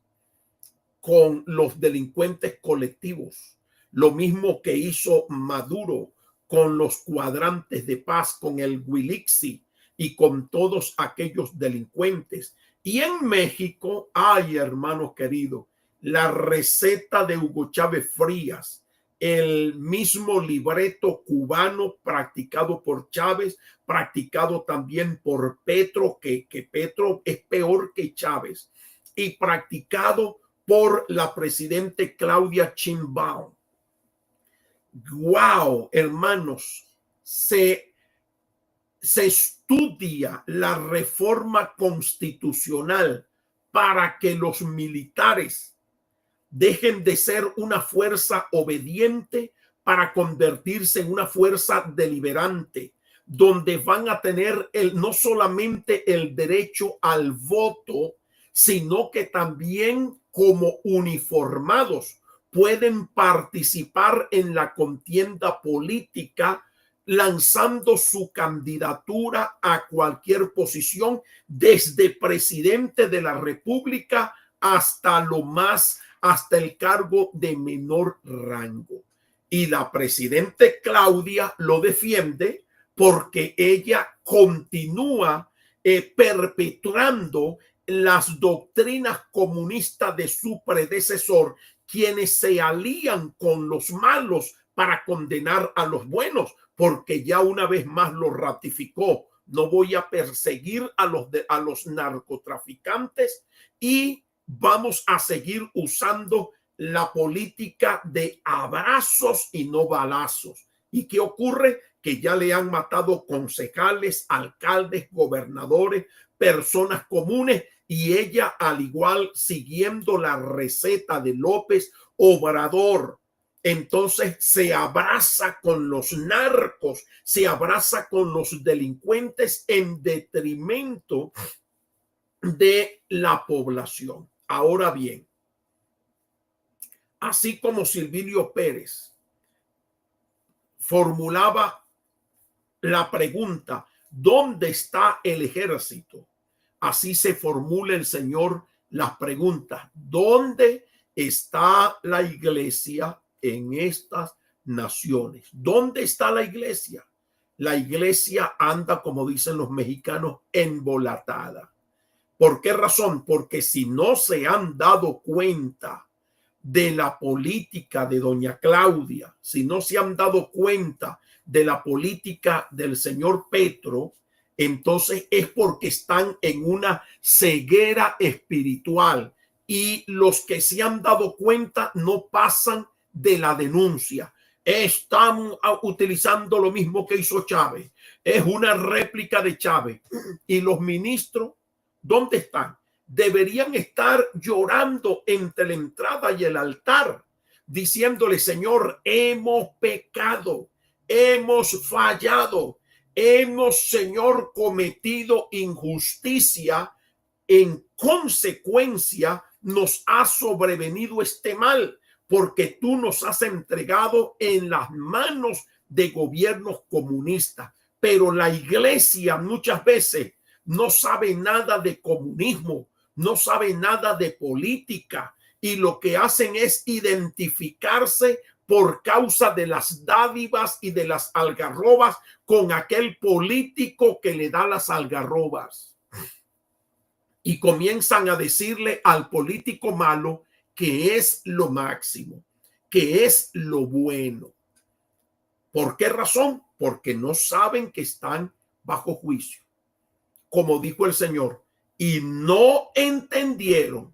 con los delincuentes colectivos, lo mismo que hizo Maduro con los cuadrantes de paz, con el Huilixi y con todos aquellos delincuentes. Y en México, ay, hermanos queridos, la receta de Hugo Chávez Frías, el mismo libreto cubano practicado por Chávez, practicado también por Petro, que Petro es peor que Chávez, y practicado por la presidente Claudia Sheinbaum. Wow, hermanos, se estudia la reforma constitucional para que los militares dejen de ser una fuerza obediente para convertirse en una fuerza deliberante, donde van a tener no solamente el derecho al voto, sino que también como uniformados pueden participar en la contienda política, lanzando su candidatura a cualquier posición, desde presidente de la República hasta el cargo de menor rango. Y la presidente Claudia lo defiende porque ella continúa perpetuando las doctrinas comunistas de su predecesor, quienes se alían con los malos para condenar a los buenos, porque ya una vez más lo ratificó. No voy a perseguir a los narcotraficantes y vamos a seguir usando la política de abrazos y no balazos. ¿Y qué ocurre? Que ya le han matado concejales, alcaldes, gobernadores, personas comunes, y ella, al igual, siguiendo la receta de López Obrador, entonces se abraza con los narcos, se abraza con los delincuentes en detrimento de la población. Ahora bien, así como Silvio Pérez formulaba la pregunta, ¿dónde está el ejército? Así se formula el Señor las preguntas, ¿dónde está la iglesia en estas naciones? ¿Dónde está la iglesia? La iglesia anda, como dicen los mexicanos, embolatada. ¿Por qué razón? Porque si no se han dado cuenta de la política de doña Claudia, si no se han dado cuenta de la política del señor Petro, entonces es porque están en una ceguera espiritual, y los que se han dado cuenta no pasan de la denuncia. Están utilizando lo mismo que hizo Chávez, es una réplica de Chávez. Y los ministros, ¿dónde están? deberían estar llorando entre la entrada y el altar, diciéndole: Señor, hemos pecado, hemos fallado, hemos, Señor, cometido injusticia. En consecuencia, nos ha sobrevenido este mal, porque tú nos has entregado en las manos de gobiernos comunistas. Pero la iglesia muchas veces no sabe nada de comunismo, no sabe nada de política, y lo que hacen es identificarse por causa de las dádivas y de las algarrobas con aquel político que le da las algarrobas. Y comienzan a decirle al político malo que es lo máximo, que es lo bueno. ¿Por qué razón? Porque no saben que están bajo juicio. Como dijo el Señor, y no entendieron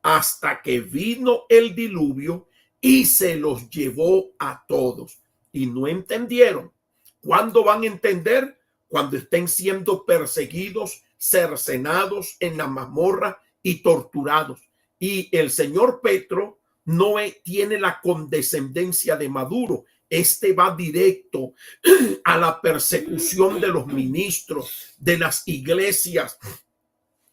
hasta que vino el diluvio y se los llevó a todos. Y no entendieron. ¿Cuándo van a entender? Cuando estén siendo perseguidos, cercenados en la mazmorra y torturados. Y el señor Petro no tiene la condescendencia de Maduro. Este va directo a la persecución de los ministros, de las iglesias.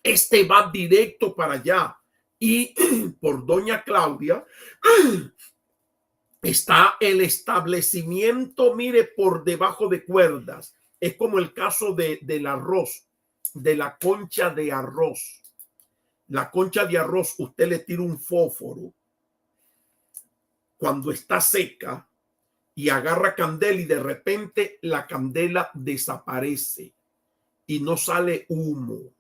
Este va directo para allá. Y por doña Claudia está el establecimiento, mire, por debajo de cuerdas. Es como el caso del arroz, de la concha de arroz. La concha de arroz, usted le tira un fósforo cuando está seca y agarra candela, y de repente la candela desaparece y no sale humo.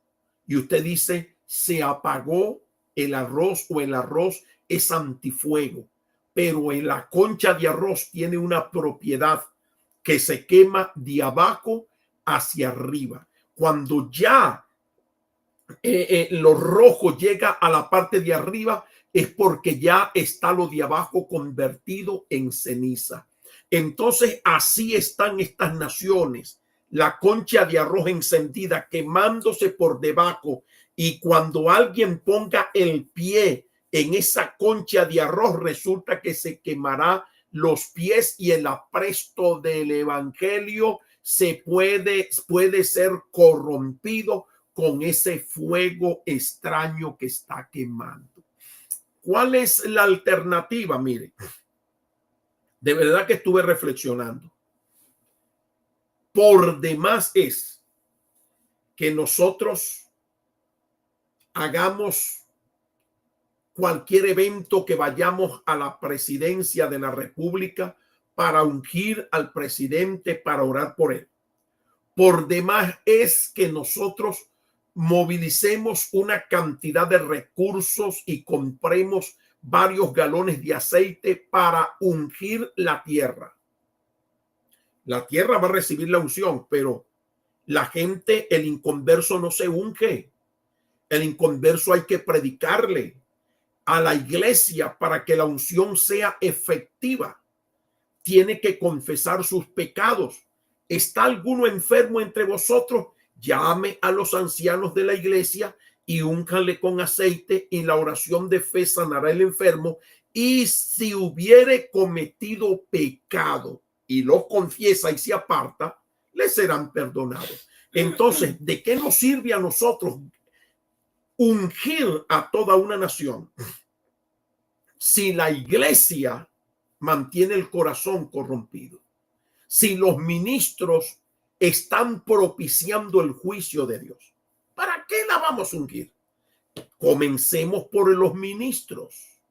Y usted dice: se apagó el arroz, o el arroz es antifuego. Pero en la concha de arroz tiene una propiedad que se quema de abajo hacia arriba. Cuando ya lo rojo llega a la parte de arriba, es porque ya está lo de abajo convertido en ceniza. Entonces así están estas naciones, la concha de arroz encendida, quemándose por debajo, y cuando alguien ponga el pie en esa concha de arroz, resulta que se quemará los pies, y el apresto del evangelio se puede ser corrompido con ese fuego extraño que está quemando. ¿Cuál es la alternativa? Mire, de verdad que estuve reflexionando. Por demás es que nosotros hagamos cualquier evento, que vayamos a la presidencia de la República para ungir al presidente, para orar por él. Por demás es que nosotros movilicemos una cantidad de recursos y compremos varios galones de aceite para ungir la tierra. La tierra va a recibir la unción, pero la gente, el inconverso, no se unge. El inconverso hay que predicarle a la iglesia para que la unción sea efectiva. Tiene que confesar sus pecados. ¿Está alguno enfermo entre vosotros? Llame a los ancianos de la iglesia y únjanle con aceite, y la oración de fe sanará el enfermo. Y si hubiere cometido pecado y lo confiesa y se aparta, le serán perdonados. Entonces, ¿de qué nos sirve a nosotros ungir a toda una nación si la iglesia mantiene el corazón corrompido? Si los ministros están propiciando el juicio de Dios, ¿para qué la vamos a ungir? Comencemos por los ministros.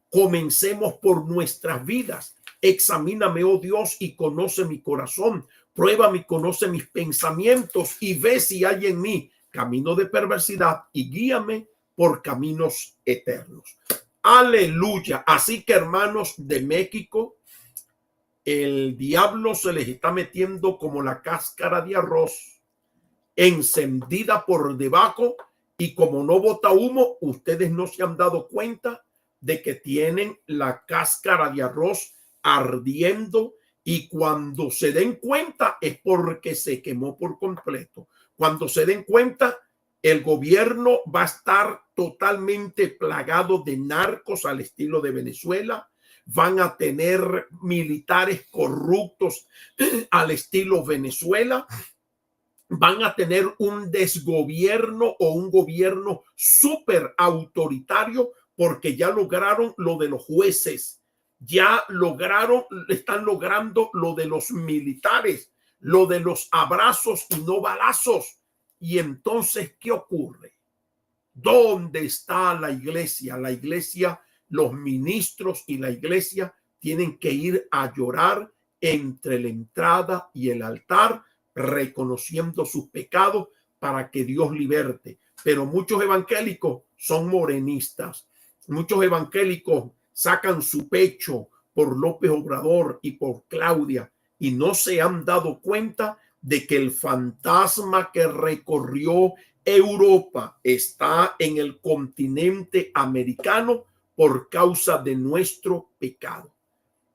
Comencemos por nuestras vidas. Examíname, oh Dios, y conoce mi corazón. Pruébame y conoce mis pensamientos, y ve si hay en mí camino de perversidad, y guíame por caminos eternos. Aleluya. Así que, hermanos de México, el diablo se les está metiendo como la cáscara de arroz, encendida por debajo, y como no bota humo, ustedes no se han dado cuenta de que tienen la cáscara de arroz ardiendo, y cuando se den cuenta es porque se quemó por completo. Cuando se den cuenta, el gobierno va a estar totalmente plagado de narcos al estilo de Venezuela. Van a tener militares corruptos al estilo Venezuela. Van a tener un desgobierno o un gobierno súper autoritario porque ya lograron lo de los jueces, están logrando lo de los militares, lo de los abrazos y no balazos. Y entonces, ¿qué ocurre? ¿Dónde está la iglesia? La iglesia, los ministros y la iglesia tienen que ir a llorar entre la entrada y el altar, reconociendo sus pecados para que Dios liberte. Pero muchos evangélicos son morenistas. Muchos evangélicos sacan su pecho por López Obrador y por Claudia y no se han dado cuenta de que el fantasma que recorrió Europa está en el continente americano por causa de nuestro pecado.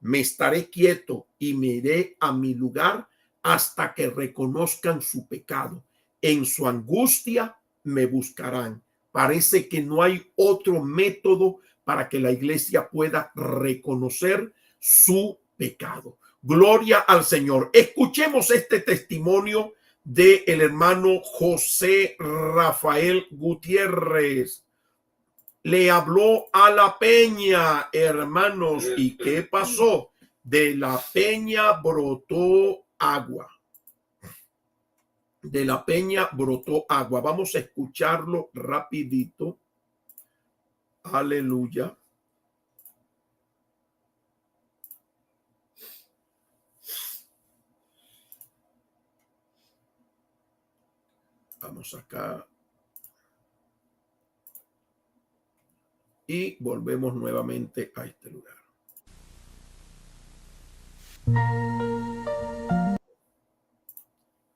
Me estaré quieto y me iré a mi lugar hasta que reconozcan su pecado. En su angustia me buscarán. Parece que no hay otro método para que la iglesia pueda reconocer su pecado. Gloria al Señor. Escuchemos este testimonio del hermano José Rafael Gutiérrez. Le habló a la peña, hermanos. ¿Y qué pasó? De la peña brotó agua. De la peña brotó agua. Vamos a escucharlo rapidito. Aleluya. Vamos acá. Y volvemos nuevamente a este lugar.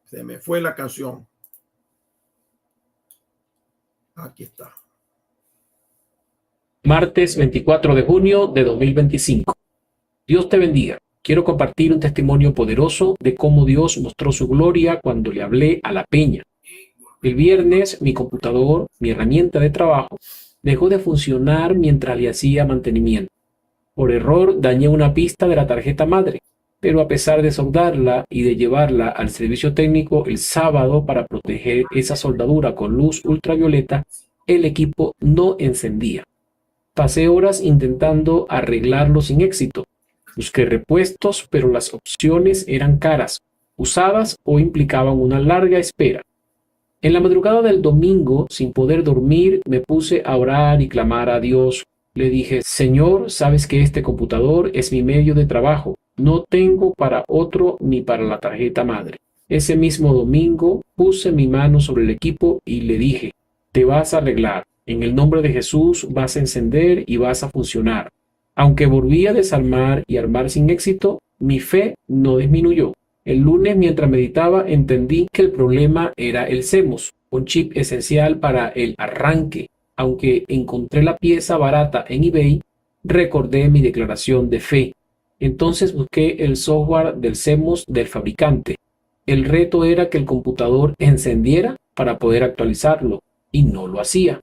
Se me fue la canción. Aquí está. Martes 24 de junio de 2025. Dios te bendiga. Quiero compartir un testimonio poderoso de cómo Dios mostró su gloria cuando le hablé a la peña. El viernes, mi computador, mi herramienta de trabajo, dejó de funcionar mientras le hacía mantenimiento. Por error, dañé una pista de la tarjeta madre, pero a pesar de soldarla y de llevarla al servicio técnico el sábado para proteger esa soldadura con luz ultravioleta, el equipo no encendía. Pasé horas intentando arreglarlo sin éxito. Busqué repuestos, pero las opciones eran caras, usadas o implicaban una larga espera. En la madrugada del domingo, sin poder dormir, me puse a orar y clamar a Dios. Le dije, Señor, sabes que este computador es mi medio de trabajo. No tengo para otro ni para la tarjeta madre. Ese mismo domingo puse mi mano sobre el equipo y le dije, te vas a arreglar. En el nombre de Jesús vas a encender y vas a funcionar. Aunque volví a desarmar y armar sin éxito, mi fe no disminuyó. El lunes, mientras meditaba, entendí que el problema era el CMOS, un chip esencial para el arranque. Aunque encontré la pieza barata en eBay, recordé mi declaración de fe. Entonces busqué el software del CMOS del fabricante. El reto era que el computador encendiera para poder actualizarlo, y no lo hacía.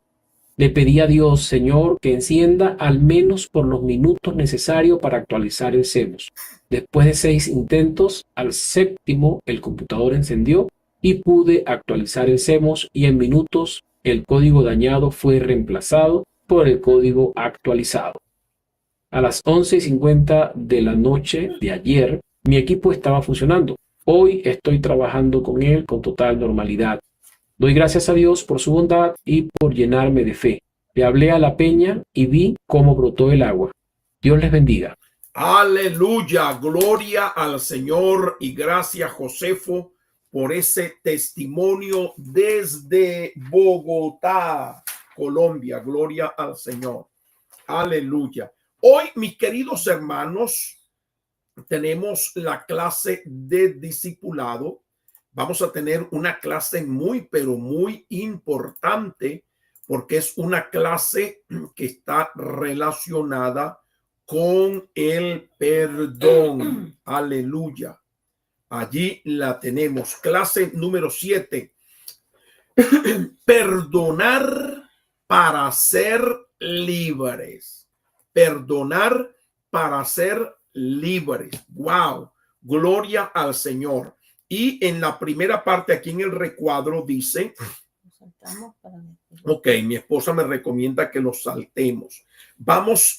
Le pedí a Dios, Señor, que encienda al menos por los minutos necesarios para actualizar el CMOS. Después de 6 intentos, al séptimo el computador encendió y pude actualizar el CMOS y en minutos el código dañado fue reemplazado por el código actualizado. A las 11:50 de la noche de ayer, mi equipo estaba funcionando. Hoy estoy trabajando con él con total normalidad. Doy gracias a Dios por su bondad y por llenarme de fe. Le hablé a la peña y vi cómo brotó el agua. Dios les bendiga. Aleluya, gloria al Señor y gracias, Josefo, por ese testimonio desde Bogotá, Colombia. Gloria al Señor. Aleluya. Hoy, mis queridos hermanos, tenemos la clase de discipulado. Vamos a tener una clase muy, pero muy importante porque es una clase que está relacionada con el perdón. Aleluya. Allí la tenemos. Clase número 7. Perdonar para ser libres. Perdonar para ser libres. Wow, gloria al Señor. Y en la primera parte, aquí en el recuadro, dice, ok, mi esposa me recomienda que lo saltemos. Vamos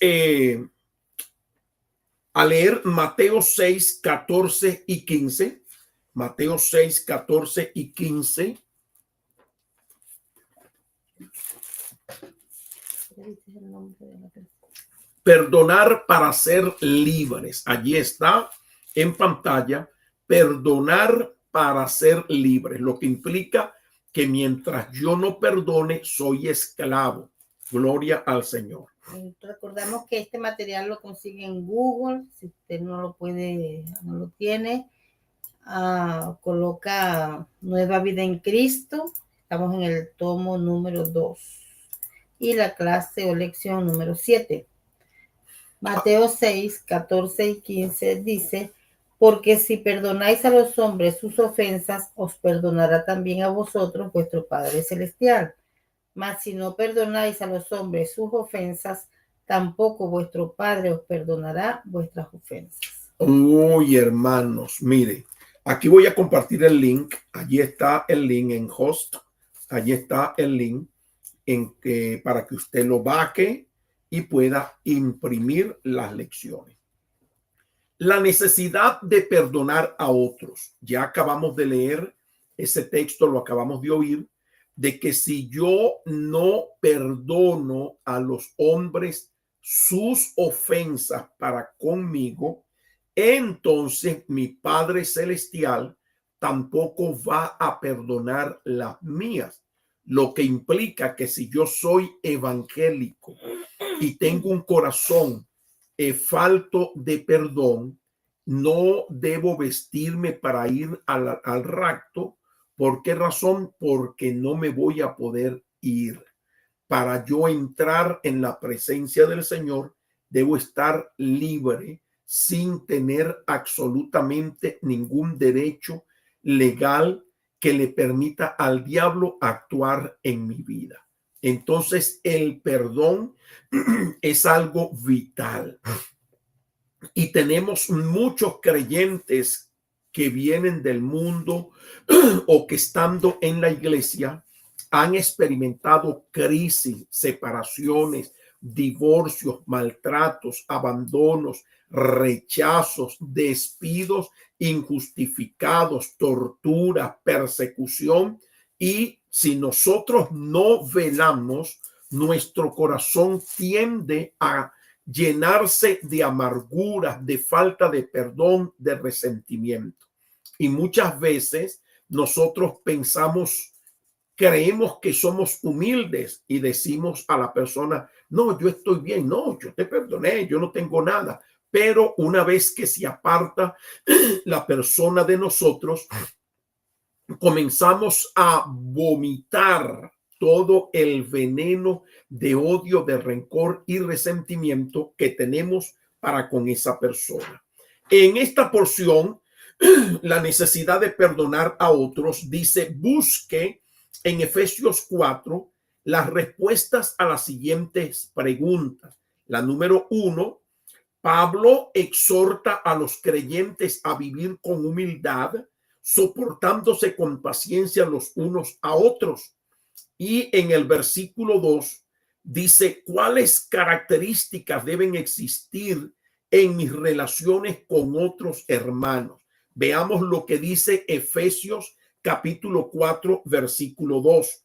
a leer Mateo 6, 14 y 15. Mateo 6, 14 y 15. Perdonar para ser libres. Allí está en pantalla. Perdonar para ser libres. Lo que implica que mientras yo no perdone, soy esclavo. Gloria al Señor. Recordamos que este material lo consigue en Google. Si usted no lo puede, no lo tiene, coloca Nueva Vida en Cristo. Estamos en el tomo número 2 y la clase o lección número 7. Mateo 6, 14 y 15 dice: porque si perdonáis a los hombres sus ofensas, os perdonará también a vosotros vuestro Padre Celestial. Mas si no perdonáis a los hombres sus ofensas, tampoco vuestro Padre os perdonará vuestras ofensas. Uy, hermanos, mire, aquí voy a compartir el link. Allí está el link en host. Allí está el link para que usted lo baje y pueda imprimir las lecciones. La necesidad de perdonar a otros. Ya acabamos de leer ese texto, lo acabamos de oír, de que si yo no perdono a los hombres sus ofensas para conmigo, entonces mi Padre Celestial tampoco va a perdonar las mías. Lo que implica que si yo soy evangélico y tengo un corazón falto de perdón, no debo vestirme para ir al rapto. ¿Por qué razón? Porque no me voy a poder ir. Para yo entrar en la presencia del Señor, debo estar libre sin tener absolutamente ningún derecho legal que le permita al diablo actuar en mi vida. Entonces, el perdón es algo vital. Y tenemos muchos creyentes que vienen del mundo o que estando en la iglesia han experimentado crisis, separaciones, divorcios, maltratos, abandonos, rechazos, despidos injustificados, tortura, persecución. Y si nosotros no velamos, nuestro corazón tiende a llenarse de amargura, de falta de perdón, de resentimiento. Y muchas veces nosotros creemos que somos humildes y decimos a la persona: no, yo estoy bien, no, yo te perdoné, yo no tengo nada. Pero una vez que se aparta la persona de nosotros, comenzamos a vomitar todo el veneno de odio, de rencor y resentimiento que tenemos para con esa persona. En esta porción, la necesidad de perdonar a otros, dice: busque en Efesios 4 las respuestas a las siguientes preguntas. La número 1, Pablo exhorta a los creyentes a vivir con humildad, soportándose con paciencia los unos a otros. Y en el versículo 2 dice: ¿cuáles características deben existir en mis relaciones con otros hermanos? Veamos lo que dice Efesios capítulo 4, versículo 2.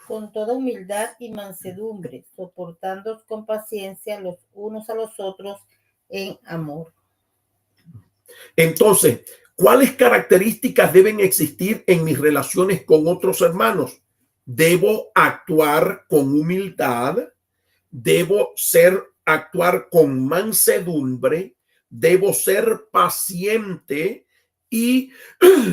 Con toda humildad y mansedumbre, soportándoos con paciencia los unos a los otros en amor. Entonces, ¿cuáles características deben existir en mis relaciones con otros hermanos? Debo actuar con humildad, debo actuar con mansedumbre, debo ser paciente y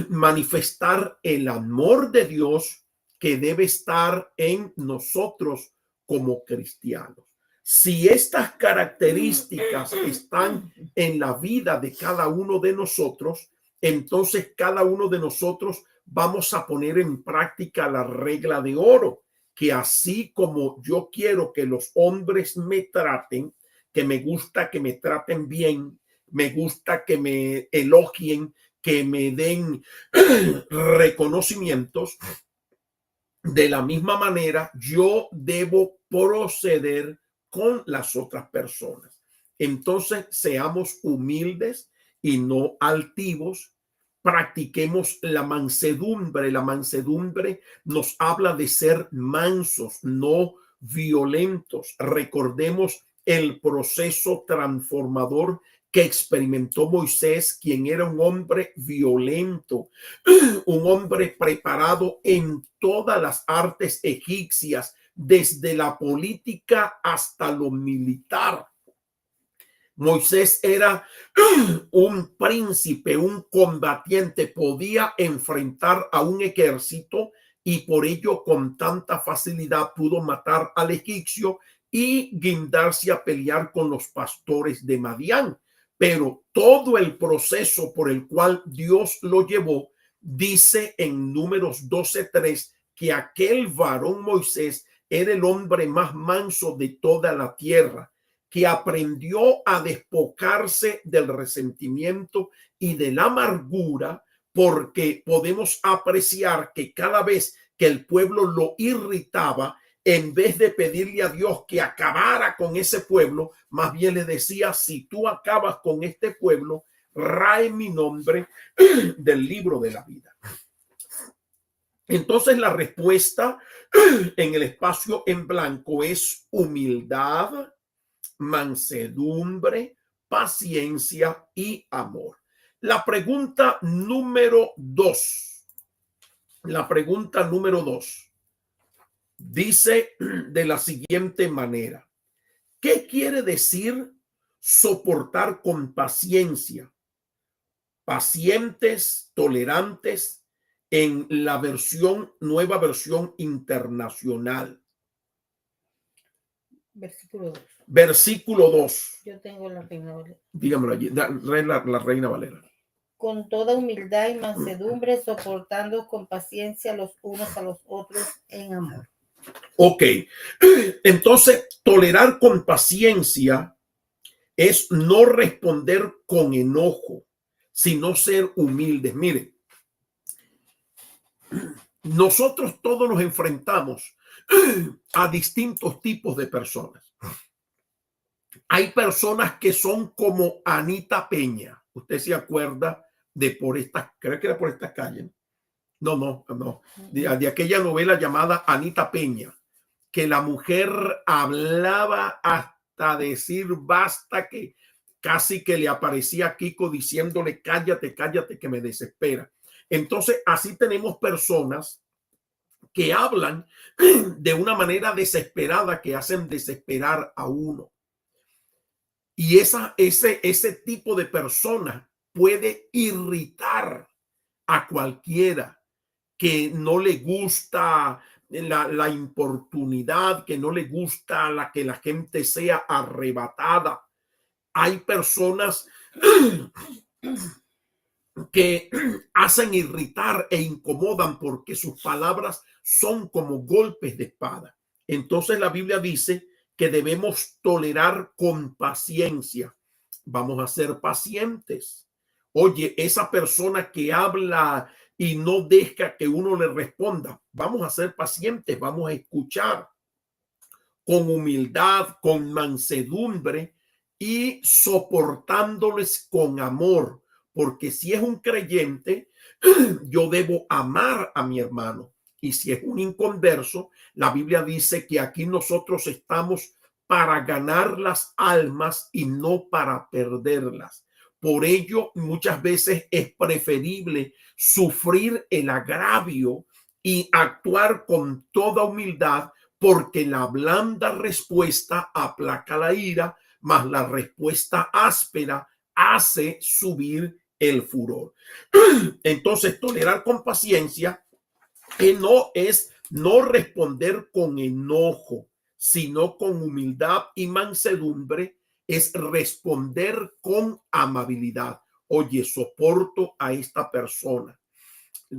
manifestar el amor de Dios que debe estar en nosotros como cristianos. Si estas características están en la vida de cada uno de nosotros, entonces cada uno de nosotros vamos a poner en práctica la regla de oro, que así como yo quiero que los hombres me traten, que me gusta que me traten bien, me gusta que me elogien, que me den reconocimientos, de la misma manera yo debo proceder con las otras personas. Entonces, seamos humildes y no altivos. Practiquemos la mansedumbre. La mansedumbre nos habla de ser mansos, no violentos. Recordemos el proceso transformador que experimentó Moisés, quien era un hombre violento, un hombre preparado en todas las artes egipcias, desde la política hasta lo militar. Moisés era un príncipe, un combatiente, podía enfrentar a un ejército y por ello con tanta facilidad pudo matar al egipcio y guindarse a pelear con los pastores de Madián. Pero todo el proceso por el cual Dios lo llevó, dice en Números 12:3 que aquel varón Moisés era el hombre más manso de toda la tierra, que aprendió a despojarse del resentimiento y de la amargura, porque podemos apreciar que cada vez que el pueblo lo irritaba, en vez de pedirle a Dios que acabara con ese pueblo, más bien le decía: si tú acabas con este pueblo, rae mi nombre del libro de la vida. Entonces la respuesta en el espacio en blanco es humildad, mansedumbre, paciencia y amor. La pregunta número 2. La pregunta número 2 dice de la siguiente manera: ¿qué quiere decir soportar con paciencia? Pacientes, tolerantes, en la nueva versión internacional. Versículo 2. Versículo 2. Yo tengo la Reina Valera. Dígamelo allí, la Reina Valera. Con toda humildad y mansedumbre, soportando con paciencia los unos a los otros en amor. Ok, entonces tolerar con paciencia es no responder con enojo, sino ser humildes. Miren, nosotros todos nos enfrentamos a distintos tipos de personas. Hay personas que son como Anita Peña. Usted se acuerda de por estas, creo que era por estas calles. No. De aquella novela llamada Anita Peña, que la mujer hablaba hasta decir basta, que casi que le aparecía a Kiko diciéndole cállate, que me desespera. Entonces, así tenemos personas que hablan de una manera desesperada, que hacen desesperar a uno. Y ese tipo de persona puede irritar a cualquiera que no le gusta la importunidad, que no le gusta que la gente sea arrebatada. Hay personas que hacen irritar e incomodan porque sus palabras son como golpes de espada. Entonces la Biblia dice que debemos tolerar con paciencia. Vamos a ser pacientes. Oye, esa persona que habla y no deja que uno le responda, vamos a ser pacientes, vamos a escuchar con humildad, con mansedumbre y soportándoles con amor, porque si es un creyente, yo debo amar a mi hermano, y si es un inconverso, la Biblia dice que aquí nosotros estamos para ganar las almas y no para perderlas. Por ello, muchas veces es preferible sufrir el agravio y actuar con toda humildad, porque la blanda respuesta aplaca la ira, mas la respuesta áspera hace subir el furor. Entonces, tolerar con paciencia no es no responder con enojo, sino con humildad y mansedumbre, es responder con amabilidad. Oye, soporto a esta persona,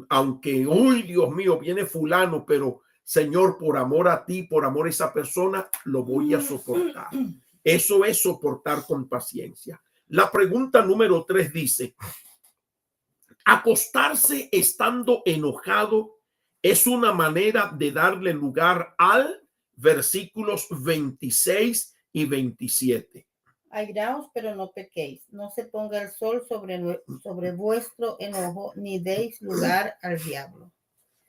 aunque, uy, Dios mío, viene fulano, pero Señor, por amor a ti, por amor a esa persona, lo voy a soportar. Eso es soportar con paciencia. La pregunta número 3 dice, acostarse estando enojado es una manera de darle lugar al versículos 26 y 27. Airaos, pero no pequéis. No se ponga el sol sobre vuestro enojo, ni deis lugar al diablo.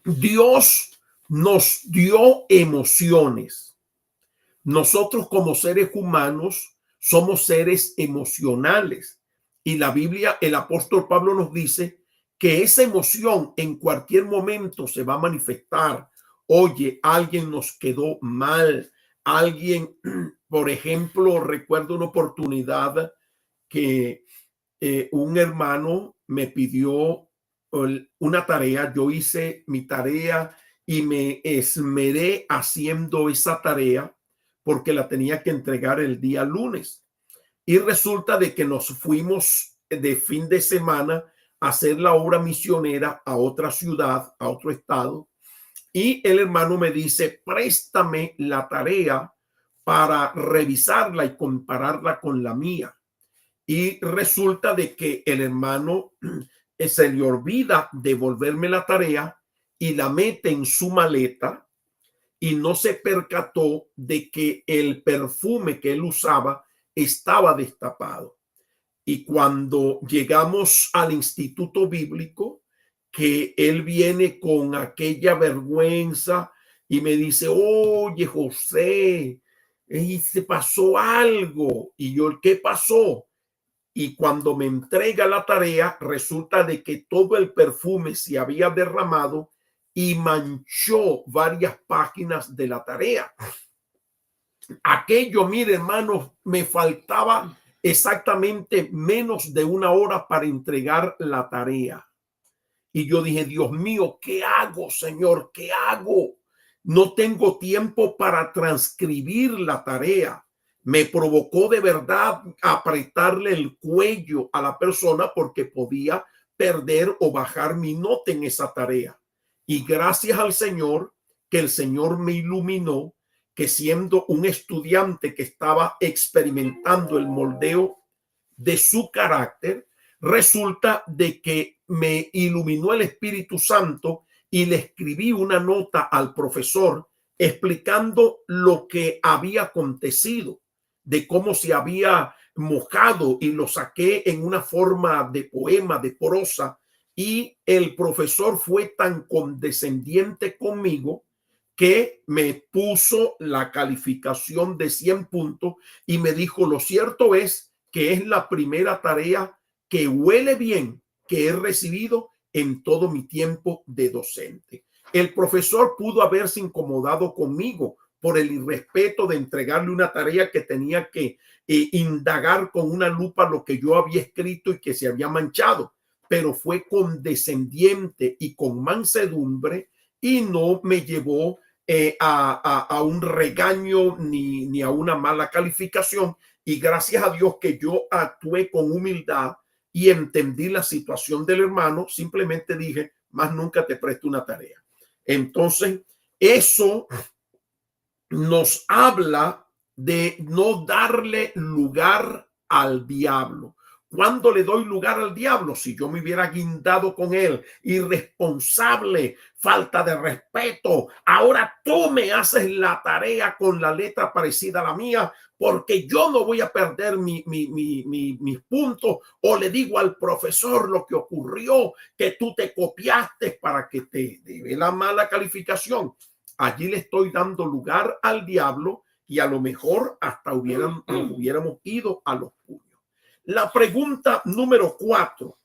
Dios nos dio emociones. Nosotros como seres humanos somos seres emocionales. Y la Biblia, el apóstol Pablo nos dice que esa emoción en cualquier momento se va a manifestar. Oye, alguien nos quedó mal. Alguien, por ejemplo, recuerdo una oportunidad que un hermano me pidió una tarea. Yo hice mi tarea y me esmeré haciendo esa tarea porque la tenía que entregar el día lunes. Y resulta de que nos fuimos de fin de semana a hacer la obra misionera a otra ciudad, a otro estado. Y el hermano me dice, préstame la tarea para revisarla y compararla con la mía. Y resulta de que el hermano se le olvida devolverme la tarea y la mete en su maleta y no se percató de que el perfume que él usaba estaba destapado. Y cuando llegamos al instituto bíblico, que él viene con aquella vergüenza y me dice, oye, José, se pasó algo. Y yo, ¿qué pasó? Y cuando me entrega la tarea, resulta de que todo el perfume se había derramado y manchó varias páginas de la tarea. Aquello, mire, hermanos, me faltaba exactamente menos de una hora para entregar la tarea. Y yo dije, Dios mío, ¿qué hago, Señor? ¿Qué hago? No tengo tiempo para transcribir la tarea. Me provocó de verdad apretarle el cuello a la persona porque podía perder o bajar mi nota en esa tarea. Y gracias al Señor, que el Señor me iluminó, que siendo un estudiante que estaba experimentando el moldeo de su carácter, resulta de que me iluminó el Espíritu Santo y le escribí una nota al profesor explicando lo que había acontecido, de cómo se había mojado, y lo saqué en una forma de poema, de prosa, y el profesor fue tan condescendiente conmigo que me puso la calificación de 100 puntos y me dijo, lo cierto es que es la primera tarea que huele bien que he recibido en todo mi tiempo de docente. El profesor pudo haberse incomodado conmigo por el irrespeto de entregarle una tarea que tenía que indagar con una lupa lo que yo había escrito y que se había manchado, pero fue condescendiente y con mansedumbre y no me llevó a un regaño ni a una mala calificación. Y gracias a Dios que yo actué con humildad y entendí la situación del hermano. Simplemente dije, más nunca te presto una tarea. Entonces, eso nos habla de no darle lugar al diablo. ¿Cuándo le doy lugar al diablo? Si yo me hubiera guindado con él, irresponsable, falta de respeto. Ahora tú me haces la tarea con la letra parecida a la mía, porque yo no voy a perder mis puntos. O le digo al profesor lo que ocurrió, que tú te copiaste para que te dé la mala calificación. Allí le estoy dando lugar al diablo y a lo mejor hasta hubiéramos ido a los puños. La pregunta número 4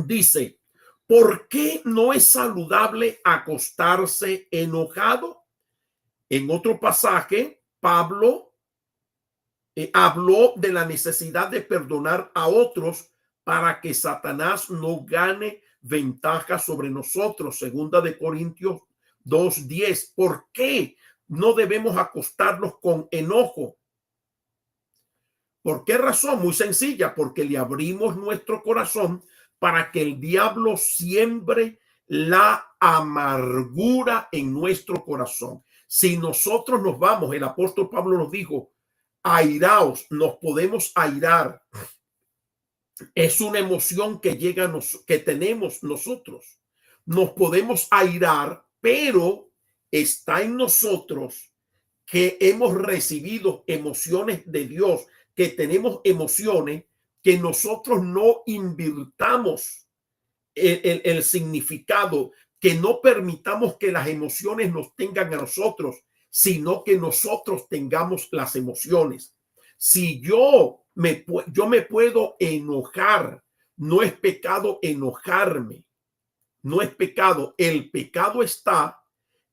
dice, ¿por qué no es saludable acostarse enojado? En otro pasaje, Pablo habló de la necesidad de perdonar a otros para que Satanás no gane ventaja sobre nosotros. Segunda de Corintios 2:10. ¿Por qué no debemos acostarnos con enojo? ¿Por qué razón? Muy sencilla, porque le abrimos nuestro corazón para que el diablo siembre la amargura en nuestro corazón. Si nosotros nos vamos, el apóstol Pablo nos dijo, airaos, nos podemos airar. Es una emoción que llega, que tenemos nosotros. Nos podemos airar, pero está en nosotros que hemos recibido emociones de Dios, que tenemos emociones, que nosotros no invirtamos el significado, que no permitamos que las emociones nos tengan a nosotros, sino que nosotros tengamos las emociones. Si yo me puedo enojar, no es pecado enojarme, no es pecado. El pecado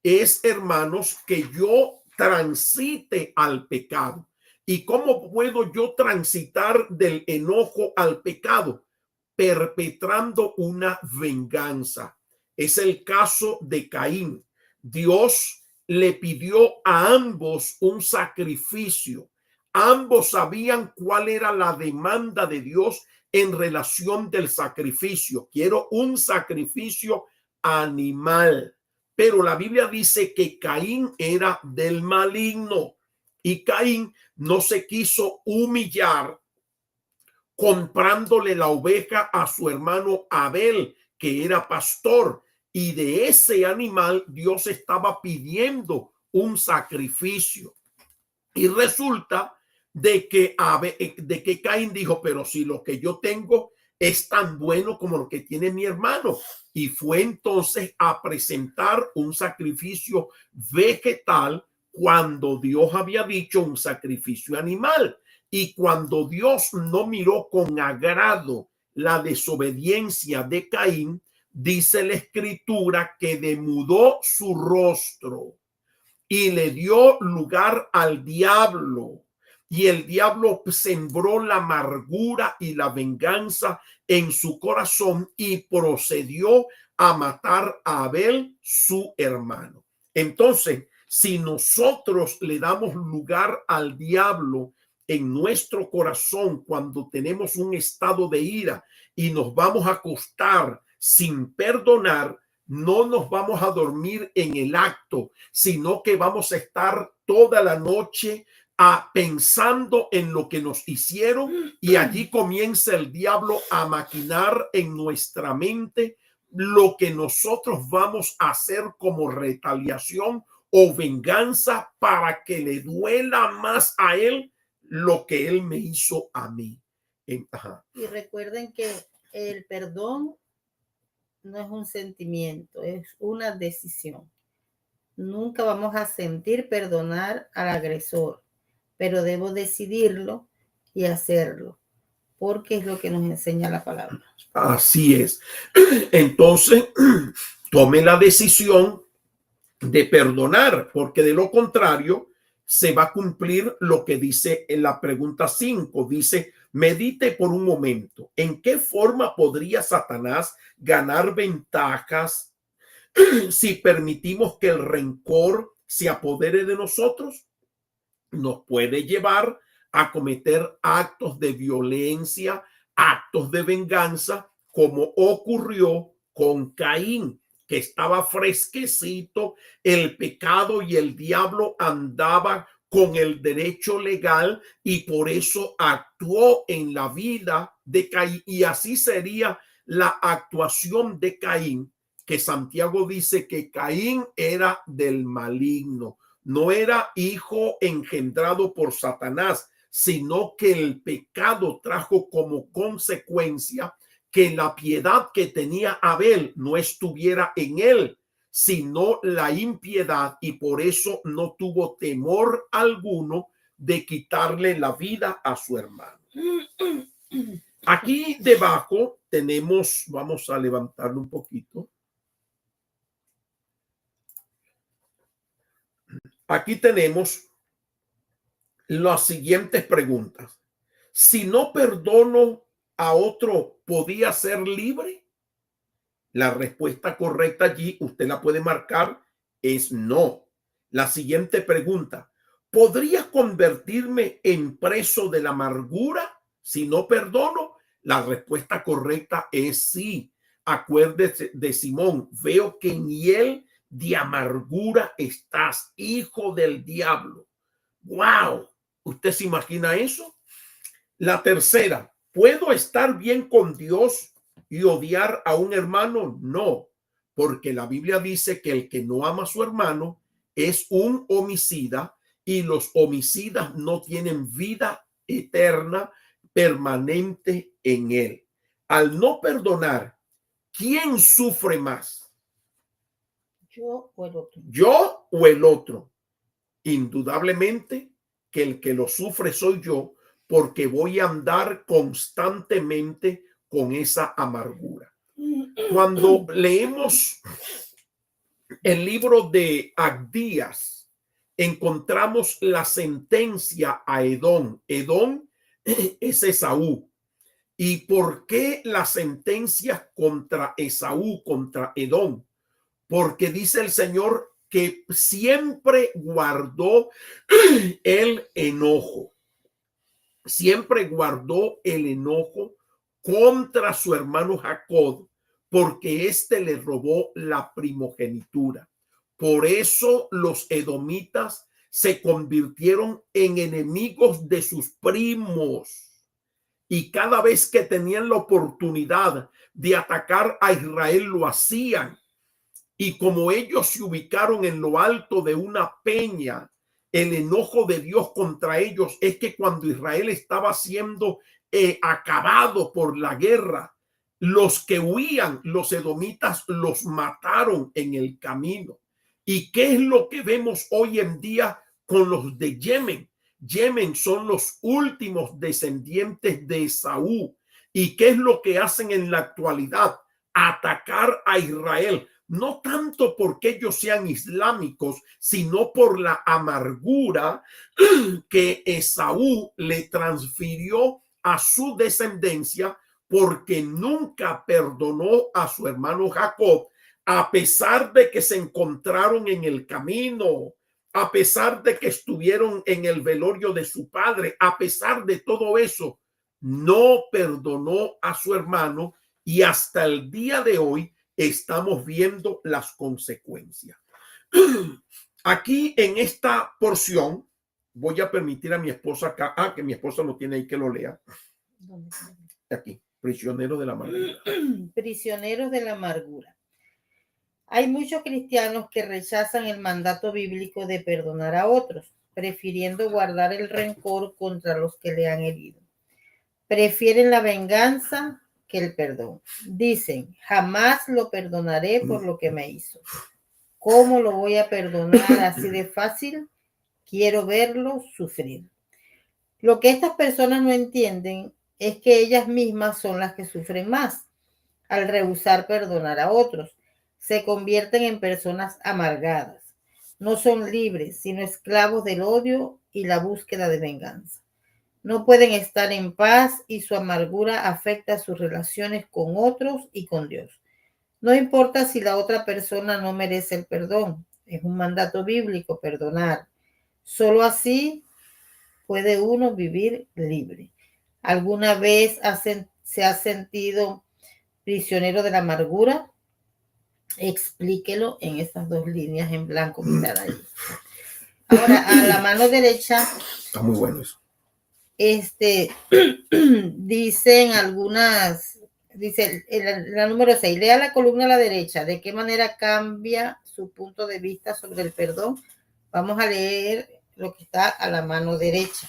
es, hermanos, que yo transite al pecado. ¿Y cómo puedo yo transitar del enojo al pecado? Perpetrando una venganza. Es el caso de Caín. Dios le pidió a ambos un sacrificio. Ambos sabían cuál era la demanda de Dios en relación del sacrificio. Quiero un sacrificio animal. Pero la Biblia dice que Caín era del maligno y Caín no se quiso humillar comprándole la oveja a su hermano Abel, que era pastor, y de ese animal Dios estaba pidiendo un sacrificio. Y resulta de que Caín dijo, pero si lo que yo tengo es tan bueno como lo que tiene mi hermano. Y fue entonces a presentar un sacrificio vegetal cuando Dios había dicho un sacrificio animal. Y cuando Dios no miró con agrado la desobediencia de Caín, dice la escritura que demudó su rostro y le dio lugar al diablo. Y el diablo sembró la amargura y la venganza en su corazón y procedió a matar a Abel, su hermano. Entonces, si nosotros le damos lugar al diablo en nuestro corazón cuando tenemos un estado de ira y nos vamos a acostar sin perdonar, no nos vamos a dormir en el acto, sino que vamos a estar toda la noche pensando en lo que nos hicieron, y allí comienza el diablo a maquinar en nuestra mente lo que nosotros vamos a hacer como retaliación o venganza para que le duela más a él lo que él me hizo a mí. Y recuerden que el perdón no es un sentimiento, es una decisión. Nunca vamos a sentir perdonar al agresor, pero debo decidirlo y hacerlo, porque es lo que nos enseña la palabra. Así es. Entonces, tome la decisión de perdonar, porque de lo contrario se va a cumplir lo que dice en la pregunta 5. Dice, medite por un momento, ¿en qué forma podría Satanás ganar ventajas si permitimos que el rencor se apodere de nosotros? Nos puede llevar a cometer actos de violencia, actos de venganza, como ocurrió con Caín, que estaba fresquecito, el pecado y el diablo andaban con el derecho legal y por eso actuó en la vida de Caín. Y así sería la actuación de Caín, que Santiago dice que Caín era del maligno. No era hijo engendrado por Satanás, sino que el pecado trajo como consecuencia que la piedad que tenía Abel no estuviera en él, sino la impiedad, y por eso no tuvo temor alguno de quitarle la vida a su hermano. Aquí debajo tenemos, vamos a levantarlo un poquito. Aquí tenemos las siguientes preguntas. Si no perdono a otro, ¿podía ser libre? La respuesta correcta allí, usted la puede marcar, es no. La siguiente pregunta, ¿podría convertirme en preso de la amargura si no perdono? La respuesta correcta es sí. Acuérdese de Simón, veo que en hiel de amargura estás, hijo del diablo. ¡Wow! ¿Usted se imagina eso? La tercera, ¿puedo estar bien con Dios y odiar a un hermano? No, porque la Biblia dice que el que no ama a su hermano es un homicida y los homicidas no tienen vida eterna permanente en él. Al no perdonar, ¿quién sufre más? Yo o el otro. ¿Yo o el otro? Indudablemente que el que lo sufre soy yo, porque voy a andar constantemente con esa amargura. Cuando leemos el libro de Abdías, encontramos la sentencia a Edom. Edom es Esaú. ¿Y por qué la sentencia contra Esaú, contra Edom? Porque dice el Señor que siempre guardó el enojo, siempre guardó el enojo contra su hermano Jacob, porque éste le robó la primogenitura. Por eso los edomitas se convirtieron en enemigos de sus primos. Y cada vez que tenían la oportunidad de atacar a Israel, lo hacían. Y como ellos se ubicaron en lo alto de una peña, el enojo de Dios contra ellos es que cuando Israel estaba siendo acabado por la guerra, los que huían, los edomitas, los mataron en el camino. ¿Y qué es lo que vemos hoy en día con los de Yemen? Yemen son los últimos descendientes de Esaú. ¿Y qué es lo que hacen en la actualidad? Atacar a Israel. No tanto porque ellos sean islámicos, sino por la amargura que Esaú le transfirió a su descendencia, porque nunca perdonó a su hermano Jacob, a pesar de que se encontraron en el camino, a pesar de que estuvieron en el velorio de su padre, a pesar de todo eso, no perdonó a su hermano, y hasta el día de hoy estamos viendo las consecuencias. Aquí en esta porción voy a permitir a mi esposa acá, que mi esposa lo tiene ahí, que lo lea. Aquí, prisioneros de la amargura. Prisioneros de la amargura. Hay muchos cristianos que rechazan el mandato bíblico de perdonar a otros, prefiriendo guardar el rencor contra los que le han herido. Prefieren la venganza que el perdón. Dicen, jamás lo perdonaré por lo que me hizo. ¿Cómo lo voy a perdonar así de fácil? Quiero verlo sufrir. Lo que estas personas no entienden es que ellas mismas son las que sufren más al rehusar perdonar a otros. Se convierten en personas amargadas. No son libres, sino esclavos del odio y la búsqueda de venganza. No pueden estar en paz y su amargura afecta sus relaciones con otros y con Dios. No importa si la otra persona no merece el perdón. Es un mandato bíblico perdonar. Solo así puede uno vivir libre. ¿Alguna vez se ha sentido prisionero de la amargura? Explíquelo en estas dos líneas en blanco, mirar ahí. Ahora, a la mano derecha, Está muy bueno eso. dicen algunas, dice la número 6, lea la columna a la derecha. ¿De qué manera cambia su punto de vista sobre el perdón? Vamos a leer lo que está a la mano derecha.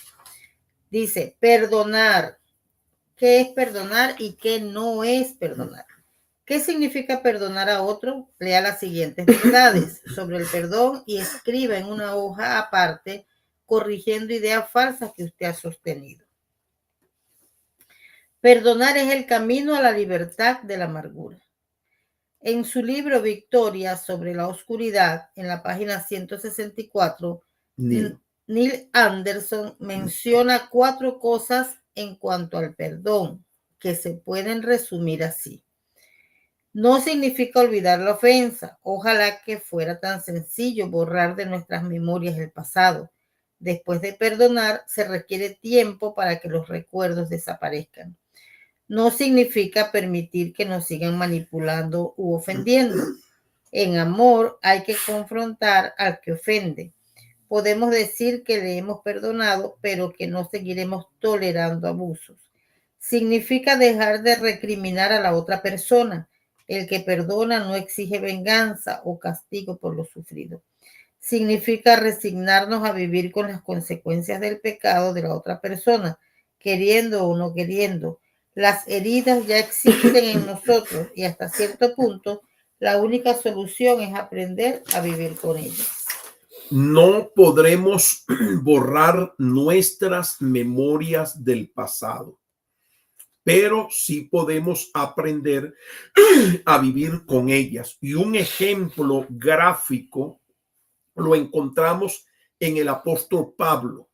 Dice, perdonar. ¿Qué es perdonar y qué no es perdonar? ¿Qué significa perdonar a otro? Lea las siguientes verdades sobre el perdón y escriba en una hoja aparte, corrigiendo ideas falsas que usted ha sostenido. Perdonar es el camino a la libertad de la amargura. En su libro Victoria sobre la oscuridad, en la página 164, Neil Anderson menciona 4 cosas en cuanto al perdón que se pueden resumir así. No significa olvidar la ofensa. Ojalá que fuera tan sencillo borrar de nuestras memorias el pasado. Después de perdonar, se requiere tiempo para que los recuerdos desaparezcan. no significa permitir que nos sigan manipulando u ofendiendo. En amor hay que confrontar al que ofende. Podemos decir que le hemos perdonado, pero que no seguiremos tolerando abusos. Significa dejar de recriminar a la otra persona. El que perdona no exige venganza o castigo por lo sufrido. Significa resignarnos a vivir con las consecuencias del pecado de la otra persona, queriendo o no queriendo. Las heridas ya existen en nosotros y hasta cierto punto la única solución es aprender a vivir con ellas. No podremos borrar nuestras memorias del pasado, pero sí podemos aprender a vivir con ellas. Y un ejemplo gráfico lo encontramos en el apóstol Pablo,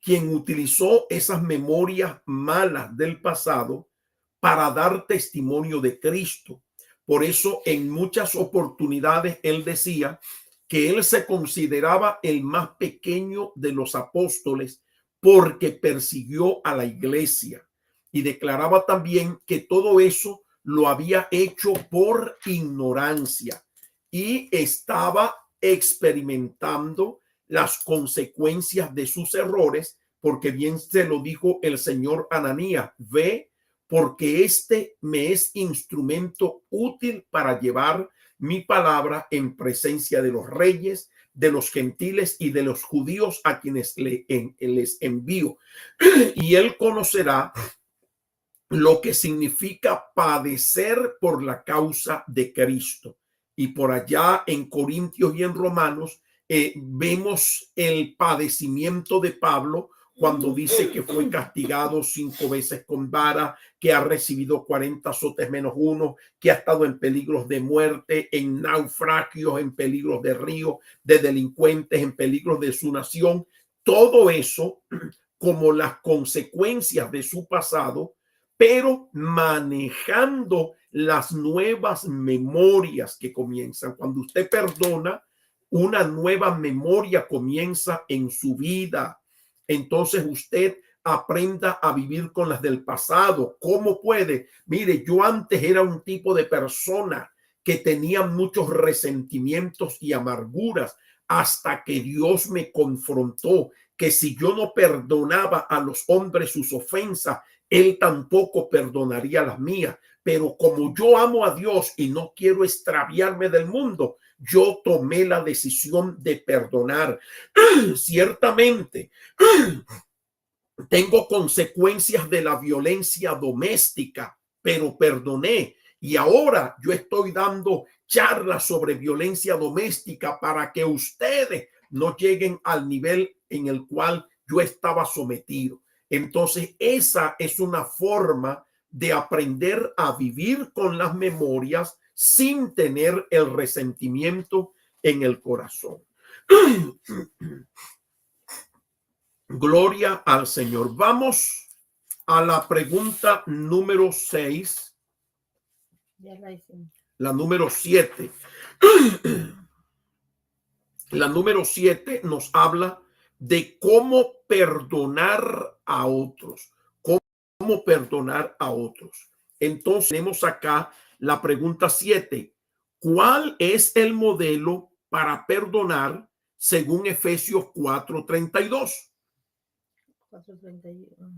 quien utilizó esas memorias malas del pasado para dar testimonio de Cristo. Por eso en muchas oportunidades él decía que él se consideraba el más pequeño de los apóstoles porque persiguió a la iglesia, y declaraba también que todo eso lo había hecho por ignorancia y estaba experimentando las consecuencias de sus errores, porque bien se lo dijo el señor Ananías: ve, porque este me es instrumento útil para llevar mi palabra en presencia de los reyes, de los gentiles y de los judíos a quienes les envío. Y él conocerá lo que significa padecer por la causa de Cristo. Y por allá en Corintios y en Romanos vemos el padecimiento de Pablo cuando dice que fue castigado 5 veces con vara, que ha recibido 40 azotes menos uno, que ha estado en peligros de muerte, en naufragios, en peligros de río, de delincuentes, en peligros de su nación. Todo eso como las consecuencias de su pasado, pero manejando las nuevas memorias que comienzan. Cuando usted perdona, una nueva memoria comienza en su vida. Entonces usted aprenda a vivir con las del pasado. ¿Cómo puede? Mire, yo antes era un tipo de persona que tenía muchos resentimientos y amarguras, hasta que Dios me confrontó que si yo no perdonaba a los hombres sus ofensas, él tampoco perdonaría las mías. Pero como yo amo a Dios y no quiero extraviarme del mundo, yo tomé la decisión de perdonar. Ciertamente, tengo consecuencias de la violencia doméstica, pero perdoné. Y ahora yo estoy dando charlas sobre violencia doméstica para que ustedes no lleguen al nivel en el cual yo estaba sometido. Entonces, esa es una forma de aprender a vivir con las memorias sin tener el resentimiento en el corazón. Gloria al Señor. Vamos a la pregunta número 6. Ya la hicimos. La número 7. La número 7 nos habla de cómo perdonar a otros. Cómo perdonar a otros. Entonces tenemos acá la pregunta 7. ¿Cuál es el modelo para perdonar según Efesios 4:32? 4:31.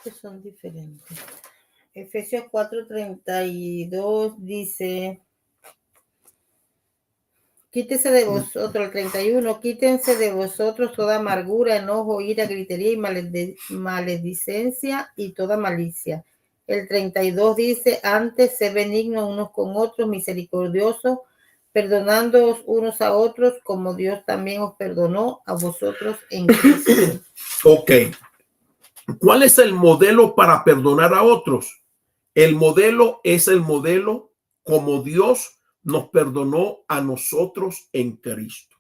Estos son diferentes. Efesios 4:32 dice: quítese de vosotros, el 31, quítense de vosotros toda amargura, enojo, ira, gritería y maledicencia y toda malicia. El 32 dice: antes sé benignos unos con otros, misericordiosos, perdonándoos unos a otros, como Dios también os perdonó a vosotros en Cristo. Ok. ¿Cuál es el modelo para perdonar a otros? El modelo es el modelo como Dios nos perdonó a nosotros en Cristo.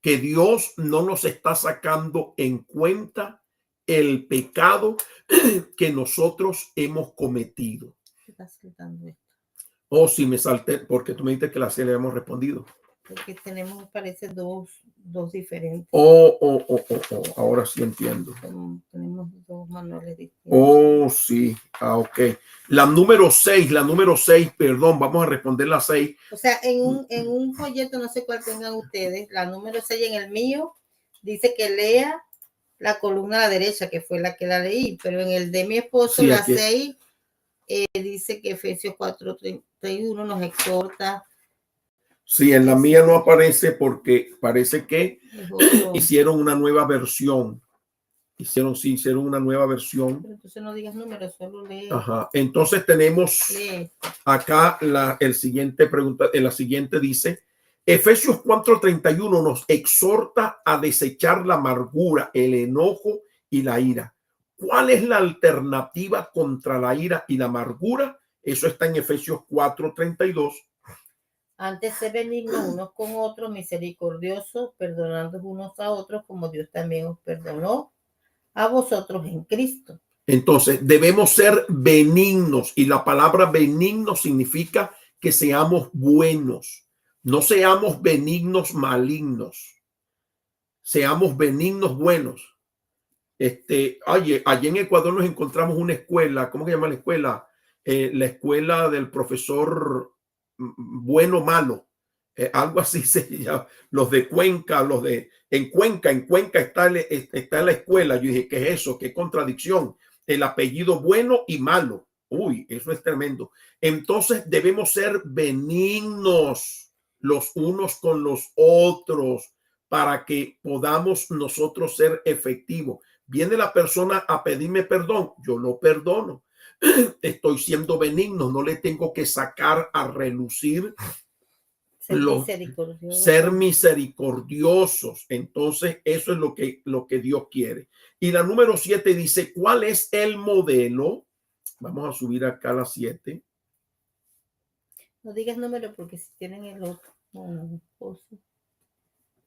Que Dios no nos está sacando en cuenta el pecado que nosotros hemos cometido. Oh, sí, me salté porque tú me dijiste que la le habíamos respondido. Porque tenemos, parece, dos dos diferentes. Ahora sí entiendo. Tenemos dos manuales distintos. Oh, sí. Ok. La número 6, perdón, vamos a responder la 6. O sea, en un folleto, no sé cuál tengan ustedes, la número 6 en el mío dice que lea la columna a la derecha, que fue la que la leí, pero en el de mi esposo, Sí, la aquí. 6 dice que Efesios 4:31 nos exhorta. Sí, en la mía no aparece porque parece que Es otro. hicieron una nueva versión. Hicieron una nueva versión. Pero entonces no digas números, solo lee. Ajá. Entonces tenemos Lee. acá el siguiente pregunta. La siguiente dice: Efesios 4:31 nos exhorta a desechar la amargura, el enojo y la ira. ¿Cuál es la alternativa contra la ira y la amargura? Eso está en Efesios 4:32. Antes se benignos unos con otros, misericordiosos, perdonando unos a otros, como Dios también os perdonó a vosotros en Cristo. Entonces, debemos ser benignos, y la palabra benigno significa que seamos buenos. No seamos benignos malignos. Seamos benignos buenos. Oye, allí en Ecuador nos encontramos una escuela. ¿Cómo se llama la escuela? La escuela del profesor bueno malo. Algo así se llama. Los de Cuenca, en Cuenca está la escuela. Yo dije, ¿qué es eso? ¿Qué contradicción? El apellido bueno y malo. Uy, eso es tremendo. Entonces debemos ser benignos los unos con los otros para que podamos nosotros ser efectivos. Viene la persona a pedirme perdón, yo lo perdono. Estoy siendo benigno, no le tengo que sacar a relucir. Ser misericordiosos. Entonces, eso es lo que Dios quiere. Y la número 7 dice: ¿cuál es el modelo? Vamos a subir acá la 7. No digas número porque si tienen el otro.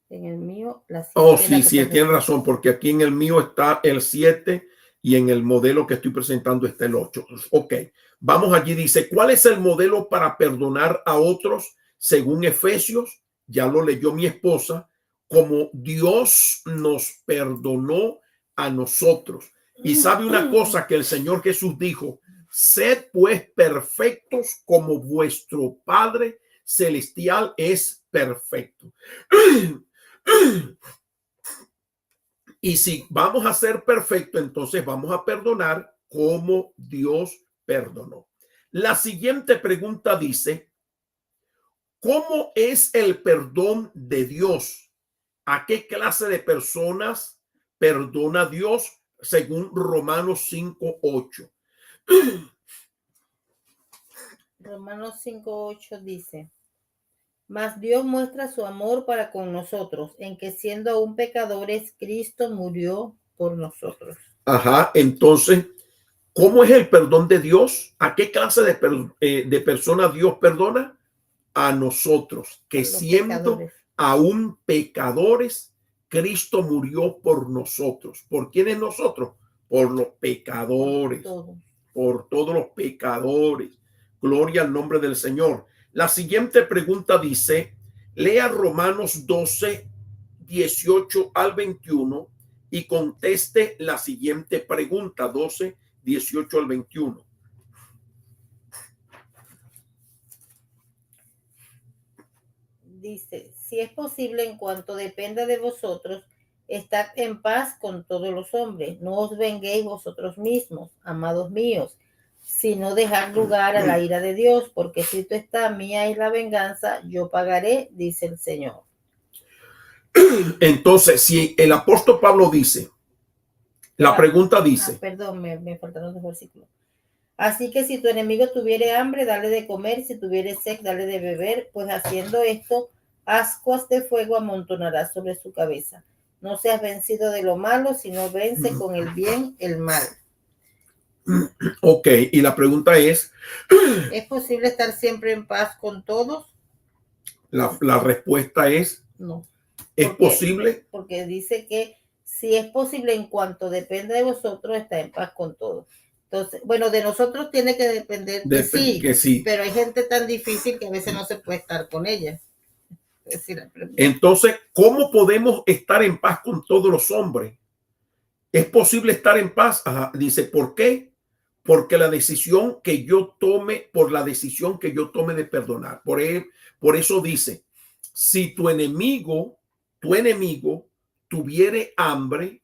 En el mío, la 7. Oh, sí, tienen razón, porque aquí en el mío está el 7 y en el modelo que estoy presentando está el 8. Ok, vamos allí. Dice: ¿cuál es el modelo para perdonar a otros? Según Efesios, ya lo leyó mi esposa, como Dios nos perdonó a nosotros. Y sabe una cosa que el Señor Jesús dijo: sed pues perfectos como vuestro Padre Celestial es perfecto. Y si vamos a ser perfectos, entonces vamos a perdonar como Dios perdonó. La siguiente pregunta dice: ¿cómo es el perdón de Dios? ¿A qué clase de personas perdona Dios según Romanos 5:8? Romanos 5:8 dice: mas Dios muestra su amor para con nosotros, en que siendo aún pecadores, Cristo murió por nosotros. Ajá, entonces, ¿cómo es el perdón de Dios? ¿A qué clase de personas Dios perdona? A nosotros, que siendo aún pecadores, Cristo murió por nosotros. ¿Por quiénes nosotros? Por los pecadores. Por todos los pecadores. Gloria al nombre del Señor. La siguiente pregunta dice: lea Romanos 12, 18 al 21 y conteste la siguiente pregunta, 12, 18 al 21. Dice: si es posible, en cuanto dependa de vosotros, estad en paz con todos los hombres. No os venguéis vosotros mismos, amados míos, sino dejad lugar a la ira de Dios, porque escrito está: mía es la venganza, yo pagaré, dice el Señor. Entonces, si el apóstol Pablo dice, la pregunta dice... perdón, me faltaron dos versículos. Así que si tu enemigo tuviere hambre, dale de comer; si tuviere sed, dale de beber, pues haciendo esto, ascuas de fuego amontonarás sobre su cabeza. No seas vencido de lo malo, sino vence con el bien el mal. Ok, y la pregunta es: ¿es posible estar siempre en paz con todos? La respuesta es no. ¿Es posible? Porque dice que si es posible, en cuanto depende de vosotros, está en paz con todos. Entonces, bueno, de nosotros tiene que depender que sí, pero hay gente tan difícil que a veces no se puede estar con ella. decir la pregunta. Entonces, ¿cómo podemos estar en paz con todos los hombres? ¿Es posible estar en paz? Ajá. Dice, ¿por qué? Porque la decisión que yo tome, por la decisión que yo tome de perdonar. Por eso dice, si tu enemigo tuviere hambre,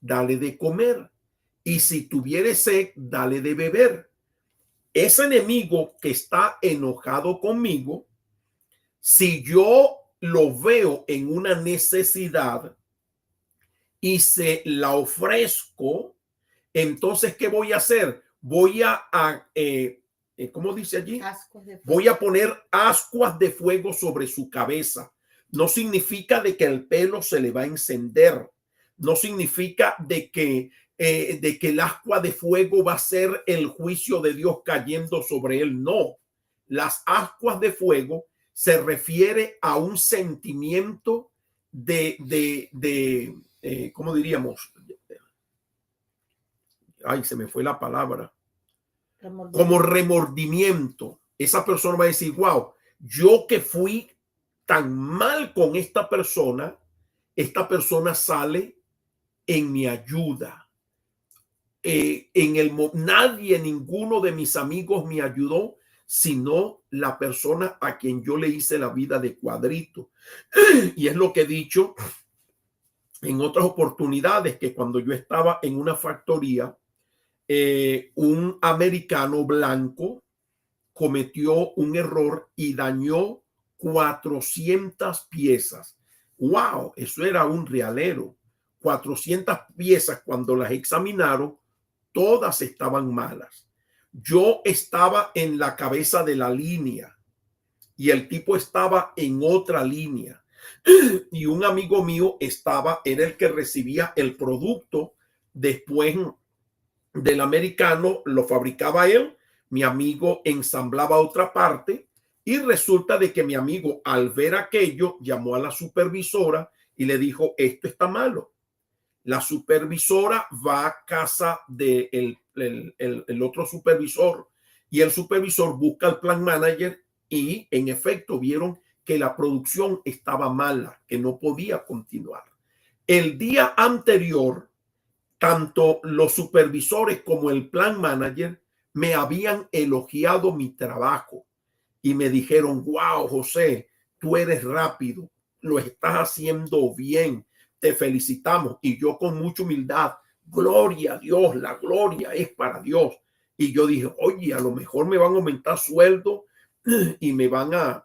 dale de comer. Y si tuviere sed, dale de beber. Ese enemigo que está enojado conmigo, si yo lo veo en una necesidad y se la ofrezco, entonces, ¿qué voy a hacer? Voy ¿cómo dice allí? Ascuas de fuego. Voy a poner ascuas de fuego sobre su cabeza. No significa de que el pelo se le va a encender. No significa de que el ascua de fuego va a ser el juicio de Dios cayendo sobre él. No. Las ascuas de fuego se refiere a un sentimiento ¿cómo diríamos? Ay, se me fue la palabra. Como remordimiento. Esa persona va a decir, wow, yo que fui tan mal con esta persona sale en mi ayuda. Nadie, ninguno de mis amigos me ayudó, sino la persona a quien yo le hice la vida de cuadrito. Y es lo que he dicho en otras oportunidades, que cuando yo estaba en una factoría, un americano blanco cometió un error y dañó 400 piezas. ¡Wow! Eso era un realero. 400 piezas, cuando las examinaron, todas estaban malas. Yo estaba en la cabeza de la línea y el tipo estaba en otra línea. Y un amigo mío era el que recibía el producto después del americano, lo fabricaba él, mi amigo ensamblaba otra parte y resulta de que mi amigo, al ver aquello, llamó a la supervisora y le dijo, esto está malo. La supervisora va a casa del el otro supervisor y el supervisor busca al plan manager y en efecto vieron que la producción estaba mala, que no podía continuar. El día anterior, tanto los supervisores como el plan manager me habían elogiado mi trabajo y me dijeron, wow, José, tú eres rápido, lo estás haciendo bien, te felicitamos. Y yo con mucha humildad, gloria a Dios, la gloria es para Dios. Y yo dije, oye, a lo mejor me van a aumentar sueldo y me van a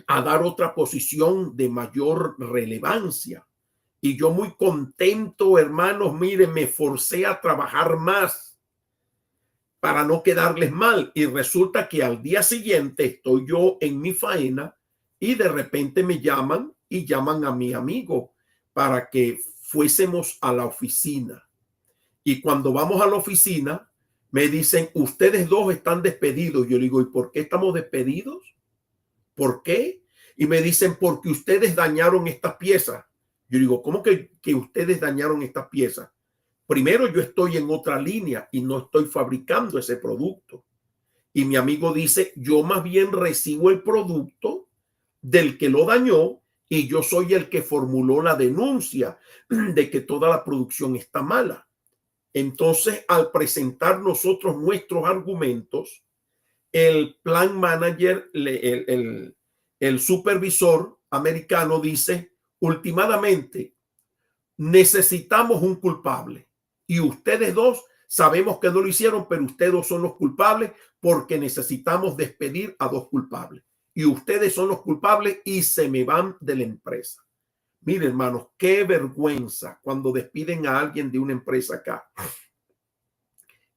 dar otra posición de mayor relevancia. Y yo muy contento, hermanos, miren, me forcé a trabajar más para no quedarles mal. Y resulta que al día siguiente estoy yo en mi faena y de repente me llaman y llaman a mi amigo para que fuésemos a la oficina. Y cuando vamos a la oficina, me dicen, ustedes dos están despedidos. Yo digo, ¿y por qué estamos despedidos? ¿Por qué? Y me dicen, porque ustedes dañaron estas piezas. Yo digo, ¿cómo que ustedes dañaron estas piezas? Primero, yo estoy en otra línea y no estoy fabricando ese producto. Y mi amigo dice, yo más bien recibo el producto del que lo dañó y yo soy el que formuló la denuncia de que toda la producción está mala. Entonces, al presentar nosotros nuestros argumentos, el plan manager, el supervisor americano dice, últimamente, necesitamos un culpable y ustedes dos sabemos que no lo hicieron, pero ustedes dos son los culpables porque necesitamos despedir a dos culpables y ustedes son los culpables y se me van de la empresa. Mire, hermanos, qué vergüenza cuando despiden a alguien de una empresa acá.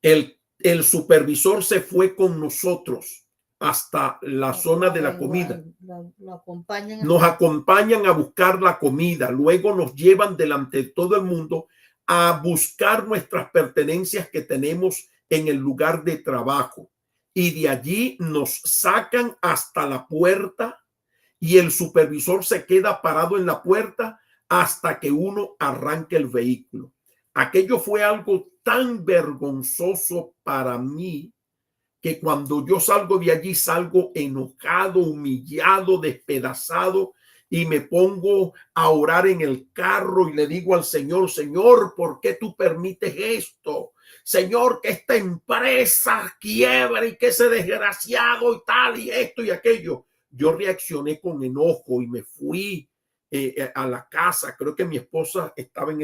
El supervisor se fue con nosotros hasta la zona de la comida. Nos acompañan a buscar la comida. Luego nos llevan delante de todo el mundo a buscar nuestras pertenencias que tenemos en el lugar de trabajo. Y de allí nos sacan hasta la puerta y el supervisor se queda parado en la puerta hasta que uno arranque el vehículo. Aquello fue algo tan vergonzoso para mí que cuando yo salgo de allí salgo enojado, humillado, despedazado y me pongo a orar en el carro y le digo al Señor, Señor, ¿por qué tú permites esto? Señor, que esta empresa quiebre y que ese desgraciado y tal y esto y aquello. Yo reaccioné con enojo y me fui a la casa. Creo que mi esposa estaba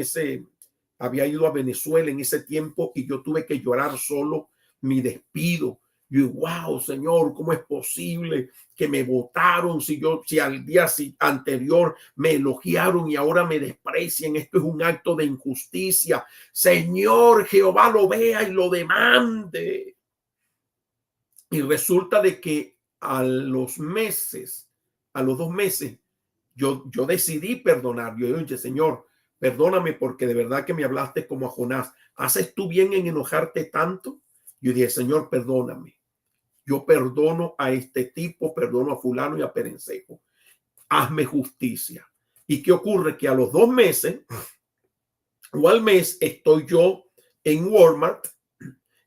había ido a Venezuela en ese tiempo y yo tuve que llorar solo mi despido. Yo, wow, Señor, ¿cómo es posible que me votaron si al día anterior me elogiaron y ahora me desprecian? Esto es un acto de injusticia. Señor, Jehová lo vea y lo demande. Y resulta de que a los 2 meses, yo decidí perdonar. Yo dije, Señor, perdóname porque de verdad que me hablaste como a Jonás. ¿Haces tú bien en enojarte tanto? Yo dije, Señor, perdóname. Yo perdono a este tipo, perdono a fulano y a perencejo. Hazme justicia. ¿Y qué ocurre? Que a los 2 meses o al mes estoy yo en Walmart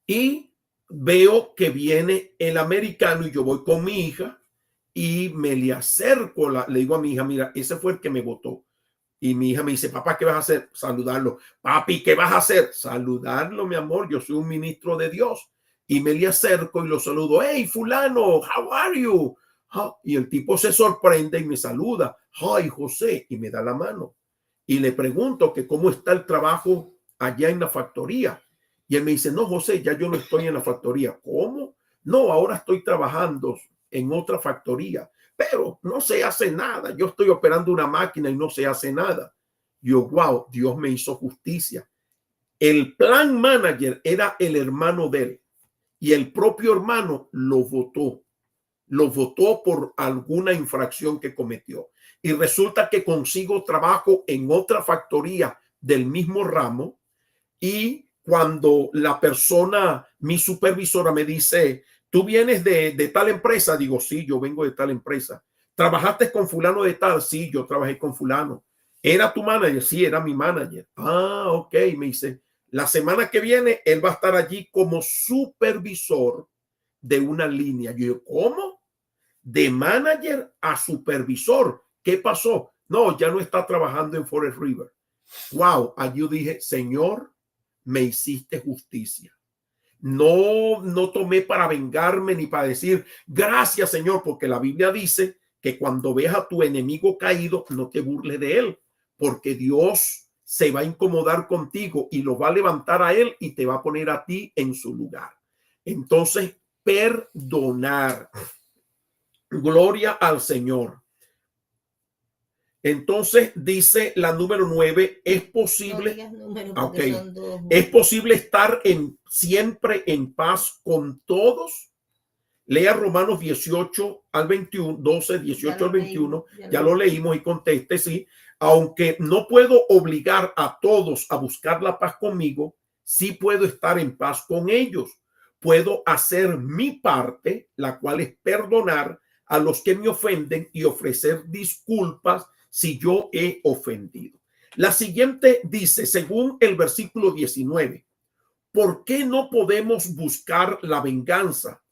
y veo que viene el americano y yo voy con mi hija y me le acerco, le digo a mi hija, mira, ese fue el que me votó. Y mi hija me dice, papá, ¿qué vas a hacer? Saludarlo. Papi, ¿qué vas a hacer? Saludarlo, mi amor. Yo soy un ministro de Dios. Y me le acerco y lo saludo. Hey, fulano, how are you? Y el tipo se sorprende y me saluda. Ay, José, y me da la mano. Y le pregunto que cómo está el trabajo allá en la factoría. Y él me dice, no, José, ya yo no estoy en la factoría. ¿Cómo? No, ahora estoy trabajando en otra factoría, pero no se hace nada. Yo estoy operando una máquina y no se hace nada. Yo, wow, Dios me hizo justicia. El plan manager era el hermano de él y el propio hermano lo votó por alguna infracción que cometió. Y resulta que consigo trabajo en otra factoría del mismo ramo. Y cuando la persona, mi supervisora, me dice, ¿tú vienes de tal empresa? Digo, sí, yo vengo de tal empresa. ¿Trabajaste con fulano de tal? Sí, yo trabajé con fulano. ¿Era tu manager? Sí, era mi manager. Ah, ok, me dice, la semana que viene él va a estar allí como supervisor de una línea. Yo digo, ¿cómo? De manager a supervisor. ¿Qué pasó? No, ya no está trabajando en Forest River. Wow, allí yo dije, Señor, me hiciste justicia. No tomé para vengarme ni para decir gracias, Señor, porque la Biblia dice que cuando veas a tu enemigo caído, no te burles de él, porque Dios se va a incomodar contigo y lo va a levantar a él y te va a poner a ti en su lugar. Entonces, perdonar. Gloria al Señor. Entonces dice la número 9, es posible, es posible estar siempre en paz con todos. Lea Romanos 18 al 21, 12, 18 al 21, ya lo leímos y conteste, sí. Aunque no puedo obligar a todos a buscar la paz conmigo, sí puedo estar en paz con ellos. Puedo hacer mi parte, la cual es perdonar a los que me ofenden y ofrecer disculpas si yo he ofendido. La siguiente dice, según el versículo 19, ¿por qué no podemos buscar la venganza?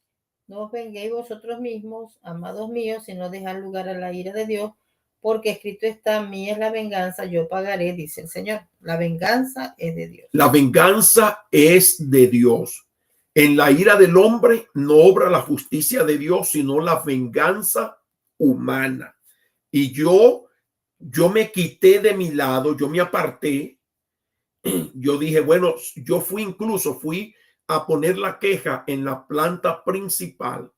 No os venguéis vosotros mismos, amados míos, sino dejad lugar a la ira de Dios, porque escrito está, mía es la venganza, yo pagaré, dice el Señor. La venganza es de Dios. La venganza es de Dios. En la ira del hombre no obra la justicia de Dios, sino la venganza humana. Y yo me quité de mi lado, yo me aparté. Yo dije, bueno, yo fui a poner la queja en la planta principal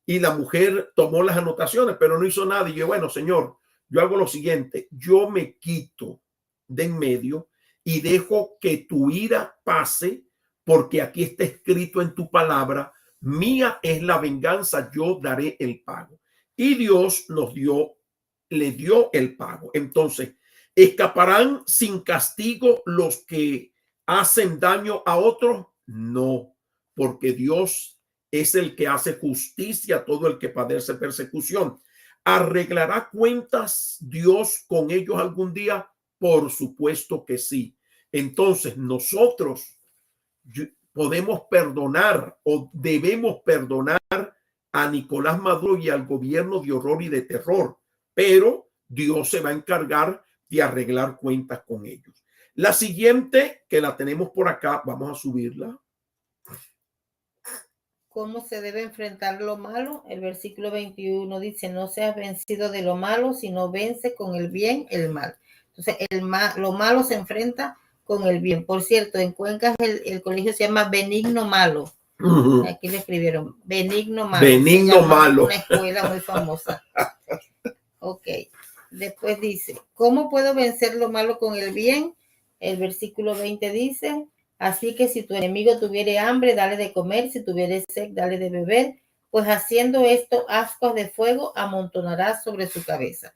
y la mujer tomó las anotaciones, pero no hizo nada. Y yo, bueno, Señor, yo hago lo siguiente, yo me quito de en medio y dejo que tu ira pase, porque aquí está escrito en tu palabra, mía es la venganza, yo daré el pago. Y Dios le dio el pago. Entonces, ¿escaparán sin castigo los que hacen daño a otros? No, porque Dios es el que hace justicia a todo el que padece persecución. ¿Arreglará cuentas Dios con ellos algún día? Por supuesto que sí. Entonces nosotros, podemos perdonar o debemos perdonar a Nicolás Maduro y al gobierno de horror y de terror, pero Dios se va a encargar de arreglar cuentas con ellos. La siguiente, que la tenemos por acá, vamos a subirla. ¿Cómo se debe enfrentar lo malo? El versículo 21 dice, no seas vencido de lo malo, sino vence con el bien el mal. Entonces, lo malo se enfrenta con el bien. Por cierto, en Cuenca el colegio se llama Benigno Malo. Aquí le escribieron Benigno Malo. Benigno Malo. Una escuela muy famosa. Ok. Después dice, ¿cómo puedo vencer lo malo con el bien? El versículo 20 dice, así que si tu enemigo tuviere hambre, dale de comer, si tuviere sed, dale de beber, pues haciendo esto, ascuas de fuego amontonarás sobre su cabeza.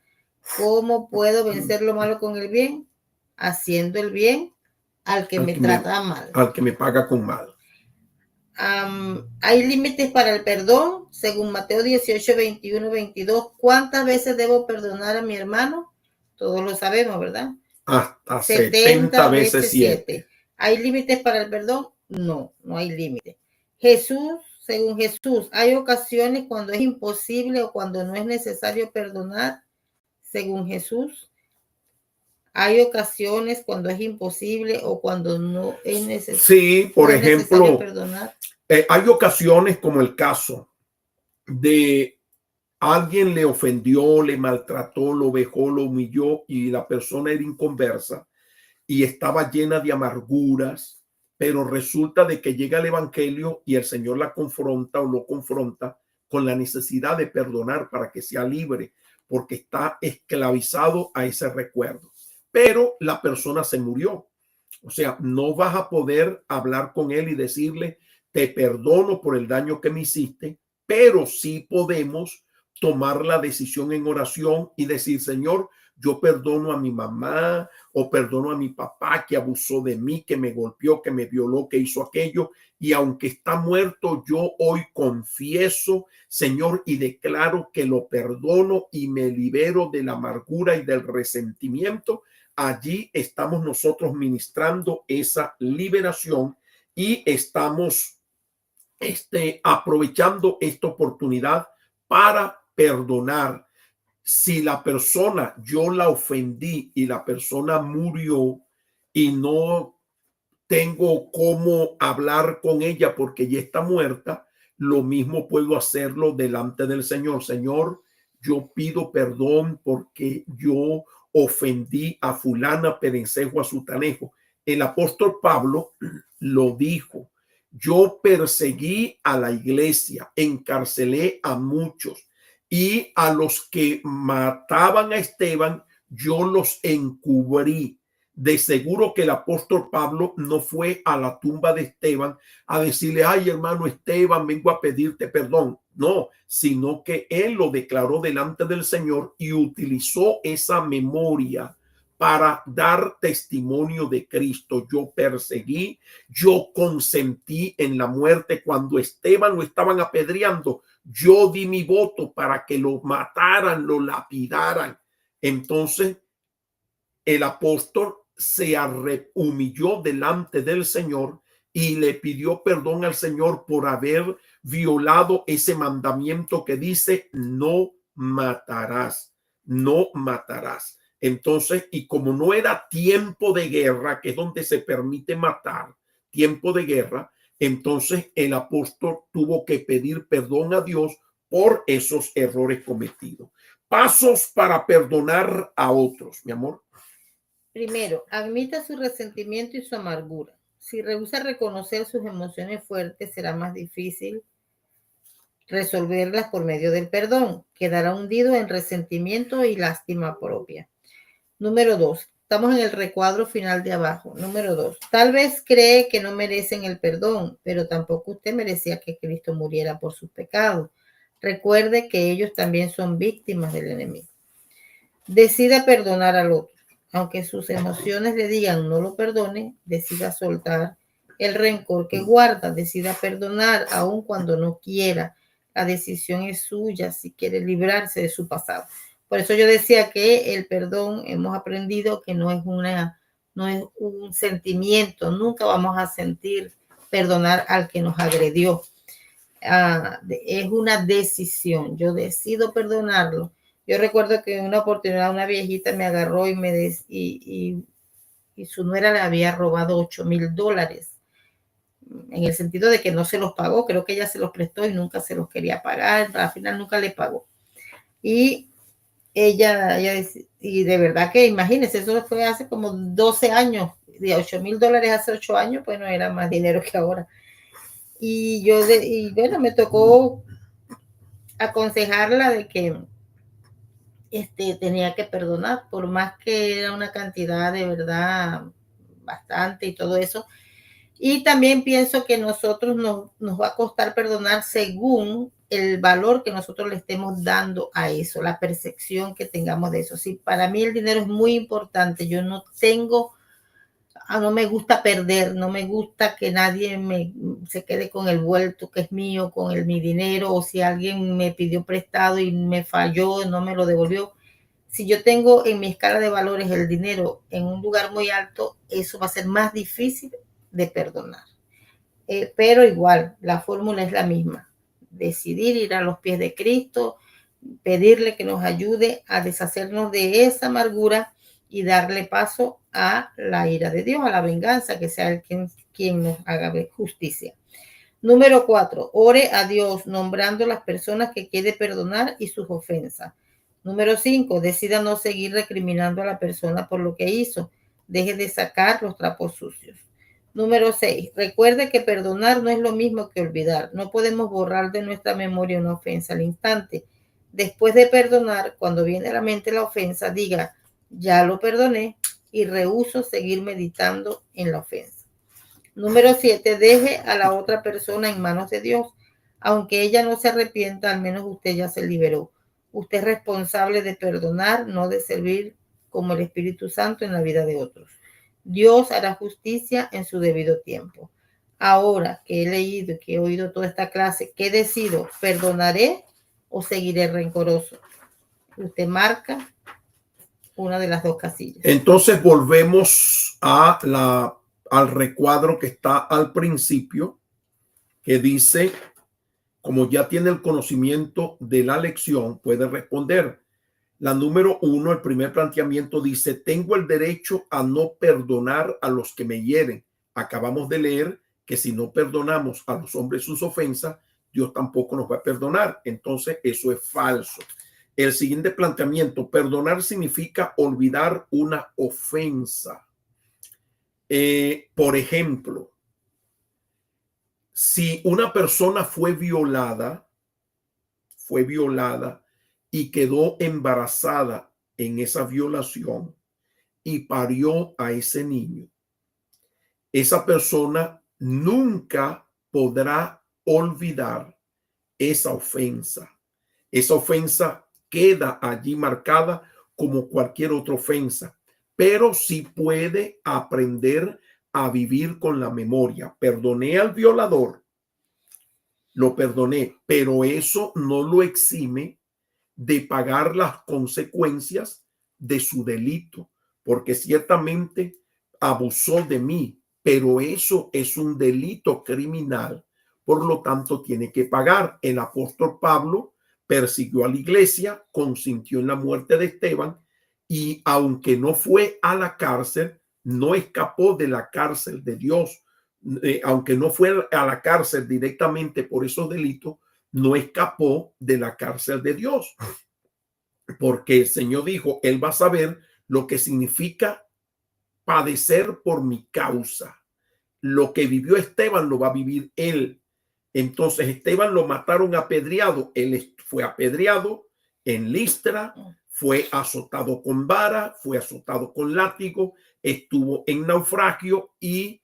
¿Cómo puedo vencer lo malo con el bien? Haciendo el bien al que me trata mal. Al que me paga con mal. Hay límites para el perdón, según Mateo 18, 21, 22. ¿Cuántas veces debo perdonar a mi hermano? Todos lo sabemos, ¿verdad? Hasta 70 veces 7. ¿Hay límites para el perdón? No, no hay límite. Jesús, según Jesús, ¿hay ocasiones cuando es imposible o cuando no es necesario perdonar? Según Jesús, ¿hay ocasiones cuando es imposible o cuando no es necesario? Sí, por ejemplo, perdonar. Hay ocasiones como el caso de alguien le ofendió, le maltrató, lo vejó, lo humilló y la persona era inconversa y estaba llena de amarguras, pero resulta de que llega el evangelio y el Señor la confronta o lo confronta con la necesidad de perdonar para que sea libre, porque está esclavizado a ese recuerdo. Pero la persona se murió. O sea, no vas a poder hablar con él y decirle, te perdono por el daño que me hiciste, pero sí podemos tomar la decisión en oración y decir, Señor, yo perdono a mi mamá o perdono a mi papá que abusó de mí, que me golpeó, que me violó, que hizo aquello. Y aunque está muerto, yo hoy confieso, Señor, y declaro que lo perdono y me libero de la amargura y del resentimiento. Allí estamos nosotros ministrando esa liberación y estamos aprovechando esta oportunidad para perdonar. Si la persona, yo la ofendí y la persona murió y no tengo cómo hablar con ella porque ya está muerta, lo mismo puedo hacerlo delante del Señor. Señor, yo pido perdón porque yo ofendí a fulana, perencejo, a sutanejo. El apóstol Pablo lo dijo. Yo perseguí a la iglesia, encarcelé a muchos y a los que mataban a Esteban, yo los encubrí. De seguro que el apóstol Pablo no fue a la tumba de Esteban a decirle, ay, hermano Esteban, vengo a pedirte perdón. No, sino que él lo declaró delante del Señor y utilizó esa memoria para dar testimonio de Cristo. Yo perseguí, yo consentí en la muerte. Cuando Esteban lo estaban apedreando, yo di mi voto para que lo mataran, lo lapidaran. Entonces, el apóstol se humilló delante del Señor y le pidió perdón al Señor por haber violado ese mandamiento que dice, no matarás, no matarás. Entonces, y como no era tiempo de guerra, que es donde se permite matar, tiempo de guerra, entonces el apóstol tuvo que pedir perdón a Dios por esos errores cometidos. Pasos para perdonar a otros, mi amor. Primero, admita su resentimiento y su amargura. Si rehúsa reconocer sus emociones fuertes, será más difícil resolverlas por medio del perdón. Quedará hundido en resentimiento y lástima propia. Número 2. Estamos en el recuadro final de abajo. Número 2. Tal vez cree que no merecen el perdón, pero tampoco usted merecía que Cristo muriera por sus pecados. Recuerde que ellos también son víctimas del enemigo. Decida perdonar al otro. Aunque sus emociones le digan no lo perdone, decida soltar el rencor que guarda, decida perdonar aun cuando no quiera. La decisión es suya si quiere librarse de su pasado. Por eso yo decía que el perdón hemos aprendido que no es un sentimiento, nunca vamos a sentir perdonar al que nos agredió. Es una decisión. Yo decido perdonarlo. Yo recuerdo que en una oportunidad una viejita me agarró y y su nuera le había robado $8,000, en el sentido de que no se los pagó. Creo que ella se los prestó y nunca se los quería pagar. Al final nunca le pagó. Y ella y de verdad que imagínense, eso fue hace como 12 años. De $8,000 hace 8 años, pues no era más dinero que ahora. Y bueno, me tocó aconsejarla de que tenía que perdonar, por más que era una cantidad de verdad bastante y todo eso. Y también pienso que nosotros nos va a costar perdonar según el valor que nosotros le estemos dando a eso, la percepción que tengamos de eso. Sí, para mí el dinero es muy importante. Yo no me gusta perder, no me gusta que nadie se quede con el vuelto que es mío, con mi dinero, o si alguien me pidió prestado y me falló, no me lo devolvió. Si yo tengo en mi escala de valores el dinero en un lugar muy alto, eso va a ser más difícil de perdonar. Pero igual, la fórmula es la misma. Decidir ir a los pies de Cristo, pedirle que nos ayude a deshacernos de esa amargura y darle paso a la ira de Dios, a la venganza, que sea el quien nos haga justicia. Número 4, ore a Dios nombrando las personas que quiere perdonar y sus ofensas. Número 5, decida no seguir recriminando a la persona por lo que hizo. Deje de sacar los trapos sucios. Número 6, recuerde que perdonar no es lo mismo que olvidar. No podemos borrar de nuestra memoria una ofensa al instante. Después de perdonar, cuando viene a la mente la ofensa, diga, ya lo perdoné y rehúso seguir meditando en la ofensa. Número 7, deje a la otra persona en manos de Dios. Aunque ella no se arrepienta, al menos usted ya se liberó. Usted es responsable de perdonar, no de servir como el Espíritu Santo en la vida de otros. Dios hará justicia en su debido tiempo. Ahora que he leído y que he oído toda esta clase, ¿qué decido? ¿Perdonaré o seguiré rencoroso? Usted marca una de las dos casillas. Entonces volvemos al recuadro que está al principio, que dice, como ya tiene el conocimiento de la lección, puede responder. La número 1, el primer planteamiento dice, tengo el derecho a no perdonar a los que me hieren. Acabamos de leer que si no perdonamos a los hombres sus ofensas, Dios tampoco nos va a perdonar. Entonces eso es falso. El siguiente planteamiento, perdonar significa olvidar una ofensa. Por ejemplo, si una persona fue violada y quedó embarazada en esa violación y parió a ese niño, esa persona nunca podrá olvidar esa ofensa. Esa ofensa queda allí marcada como cualquier otra ofensa, pero sí puede aprender a vivir con la memoria. Perdoné al violador, lo perdoné, pero eso no lo exime de pagar las consecuencias de su delito, porque ciertamente abusó de mí, pero eso es un delito criminal, por lo tanto tiene que pagar. El apóstol Pablo persiguió a la iglesia, consintió en la muerte de Esteban y aunque no fue a la cárcel, no escapó de la cárcel de Dios. Aunque no fue a la cárcel directamente por esos delitos, no escapó de la cárcel de Dios, porque el Señor dijo, él va a saber lo que significa padecer por mi causa. Lo que vivió Esteban lo va a vivir él. Entonces Esteban lo mataron apedreado, él fue apedreado en Listra, fue azotado con vara, fue azotado con látigo, estuvo en naufragio y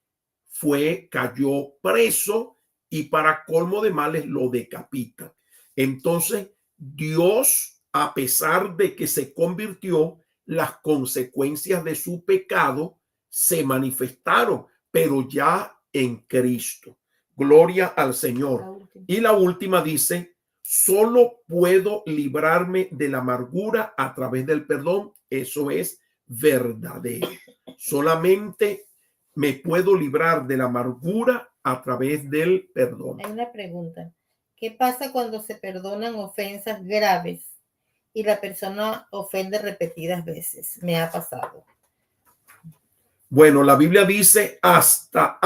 cayó preso y para colmo de males lo decapitan. Entonces Dios, a pesar de que se convirtió, las consecuencias de su pecado se manifestaron, pero ya en Cristo. Gloria al Señor. Y la última dice, solo puedo librarme de la amargura a través del perdón. Eso es verdadero. Solamente me puedo librar de la amargura a través del perdón. Hay una pregunta. ¿Qué pasa cuando se perdonan ofensas graves y la persona ofende repetidas veces? Me ha pasado. Bueno, la Biblia dice hasta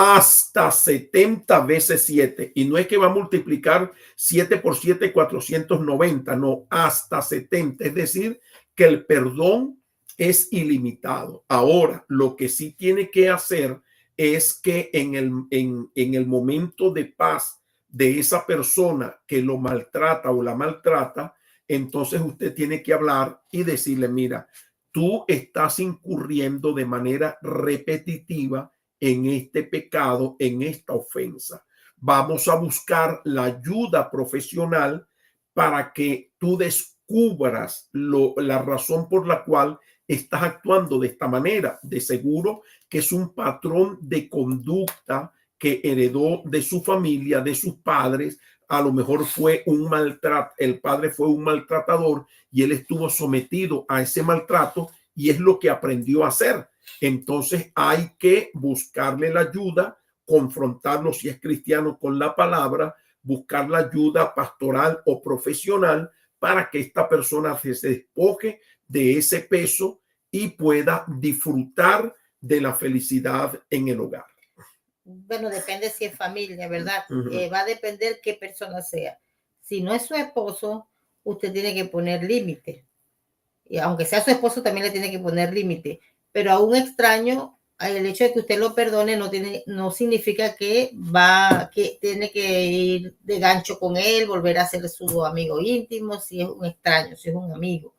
70 veces 7. Y no es que va a multiplicar 7 por 7, 490. No, hasta 70. Es decir, que el perdón es ilimitado. Ahora, lo que sí tiene que hacer es que en el momento de paz de esa persona que lo maltrata o la maltrata, entonces usted tiene que hablar y decirle, mira, tú estás incurriendo de manera repetitiva en este pecado, en esta ofensa. Vamos a buscar la ayuda profesional para que tú descubras la razón por la cual estás actuando de esta manera. De seguro que es un patrón de conducta que heredó de su familia, de sus padres. A lo mejor fue un maltrato, el padre fue un maltratador y él estuvo sometido a ese maltrato y es lo que aprendió a hacer. Entonces hay que buscarle la ayuda, confrontarlo si es cristiano con la palabra, buscar la ayuda pastoral o profesional para que esta persona se despoje de ese peso y pueda disfrutar de la felicidad en el hogar. Bueno, depende si es familia, ¿verdad? Ujú. Va a depender qué persona sea. Si no es su esposo, usted tiene que poner límite. Y aunque sea su esposo, también le tiene que poner límite. Pero a un extraño, el hecho de que usted lo perdone no significa que tiene que ir de gancho con él, volver a ser su amigo íntimo, si es un extraño, si es un amigo.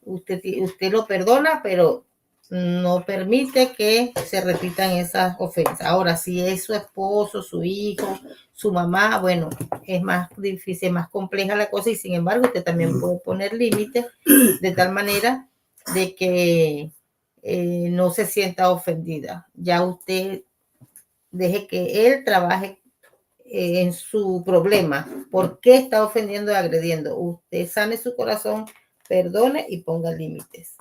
Usted lo perdona, pero no permite que se repitan esas ofensas. Ahora, si es su esposo, su hijo, su mamá, bueno, es más difícil, más compleja la cosa y sin embargo usted también puede poner límites de tal manera de que no se sienta ofendida. Ya usted deje que él trabaje en su problema. ¿Por qué está ofendiendo y agrediendo? Usted sane su corazón, perdone y ponga límites.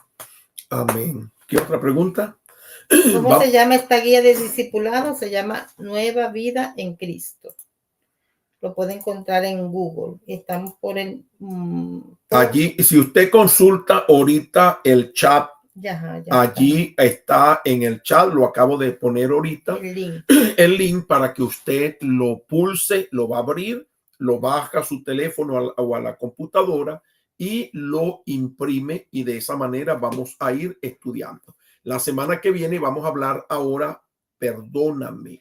Amén. ¿Qué otra pregunta? ¿Cómo se llama esta guía de discipulado? Se llama Nueva Vida en Cristo. Lo puede encontrar en Google. Estamos por el... Allí, si usted consulta ahorita el chat, ya allí está en el chat, lo acabo de poner ahorita, el link para que usted lo pulse, lo va a abrir, lo baja a su teléfono o a la computadora y lo imprime y de esa manera vamos a ir estudiando. La semana que viene vamos a hablar ahora, perdóname.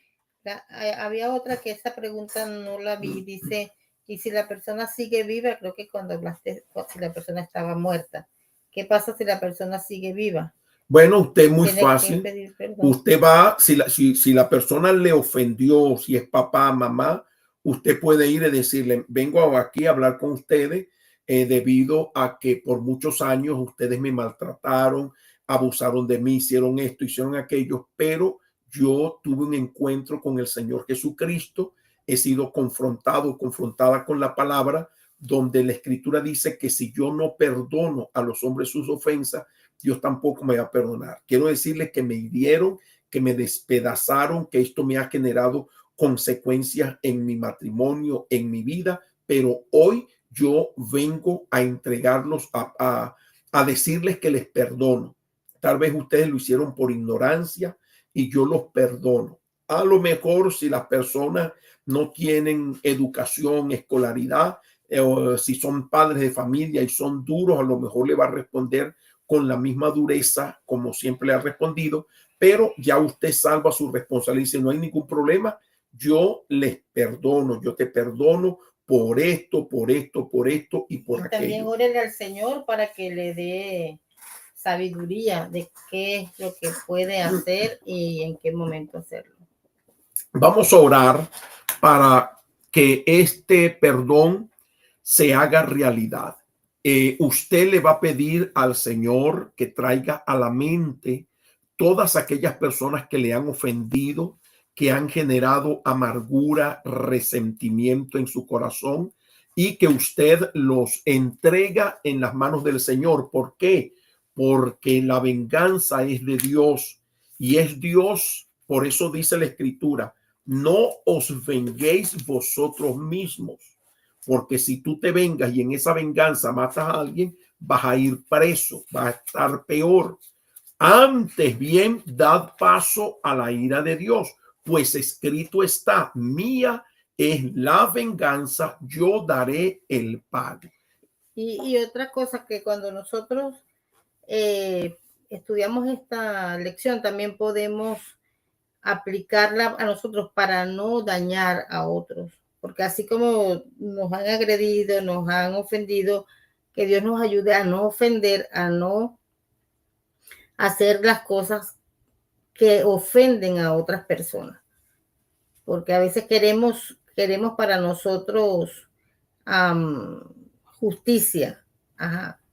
Había otra que esta pregunta no la vi, dice, y si la persona sigue viva, creo que cuando hablaste, si la persona estaba muerta, ¿qué pasa si la persona sigue viva? Bueno, usted es muy fácil. Usted va, si la persona le ofendió, si es papá, mamá, usted puede ir y decirle, vengo aquí a hablar con ustedes debido a que por muchos años ustedes me maltrataron, abusaron de mí, hicieron esto, hicieron aquello, pero yo tuve un encuentro con el Señor Jesucristo, he sido confrontada con la palabra, donde la Escritura dice que si yo no perdono a los hombres sus ofensas, Dios tampoco me va a perdonar. Quiero decirles que me hirieron, que me despedazaron, que esto me ha generado consecuencias en mi matrimonio, en mi vida, pero hoy yo vengo a entregarlos, a decirles que les perdono. Tal vez ustedes lo hicieron por ignorancia y yo los perdono. A lo mejor si las personas no tienen educación, escolaridad, o si son padres de familia y son duros, a lo mejor le va a responder con la misma dureza como siempre le ha respondido, pero ya usted salva su responsabilidad y dice, no hay ningún problema, yo les perdono, yo te perdono por esto, por esto, por esto y por aquello. También órele al Señor para que le dé sabiduría de qué es lo que puede hacer y en qué momento hacerlo. Vamos a orar para que este perdón se haga realidad. Usted le va a pedir al Señor que traiga a la mente todas aquellas personas que le han ofendido, que han generado amargura, resentimiento en su corazón y que usted los entrega en las manos del Señor. ¿Por qué? Porque la venganza es de Dios y es Dios. Por eso dice la Escritura, no os venguéis vosotros mismos, porque si tú te vengas y en esa venganza matas a alguien, vas a ir preso, vas a estar peor. Antes bien, dad paso a la ira de Dios, pues escrito está, mía es la venganza, yo daré el pago. Y otra cosa que cuando nosotros estudiamos esta lección, también podemos aplicarla a nosotros para no dañar a otros, porque así como nos han agredido, nos han ofendido, que Dios nos ayude a no ofender, a no hacer las cosas que ofenden a otras personas, porque a veces queremos para nosotros justicia,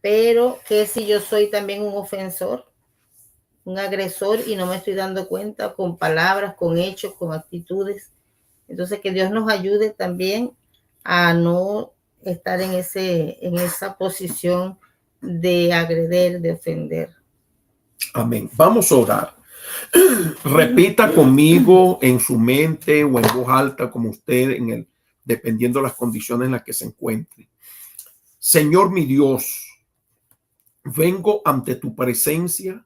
pero que si yo soy también un ofensor, un agresor y no me estoy dando cuenta con palabras, con hechos, con actitudes. Entonces que Dios nos ayude también a no estar en esa posición de agredir, de ofender. Amén. Vamos a orar. Repita conmigo en su mente o en voz alta, como usted, dependiendo de las condiciones en las que se encuentre. Señor mi Dios, vengo ante tu presencia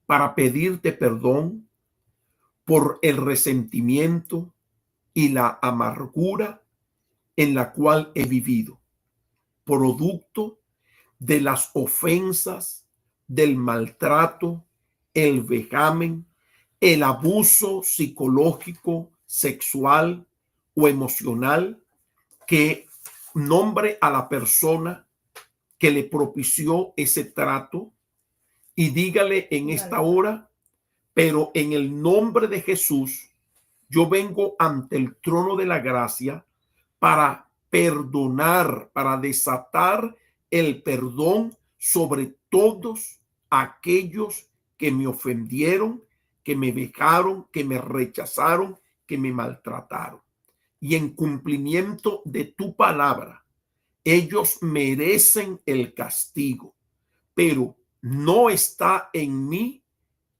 para pedirte perdón por el resentimiento y la amargura en la cual he vivido, producto de las ofensas, del maltrato, el vejamen, el abuso psicológico, sexual o emocional que nombre a la persona que le propició ese trato y dígale en esta hora, pero en el nombre de Jesús, yo vengo ante el trono de la gracia para perdonar, para desatar el perdón sobre todos aquellos que me ofendieron, que me vejaron, que me rechazaron, que me maltrataron. Y en cumplimiento de tu palabra, ellos merecen el castigo, pero no está en mí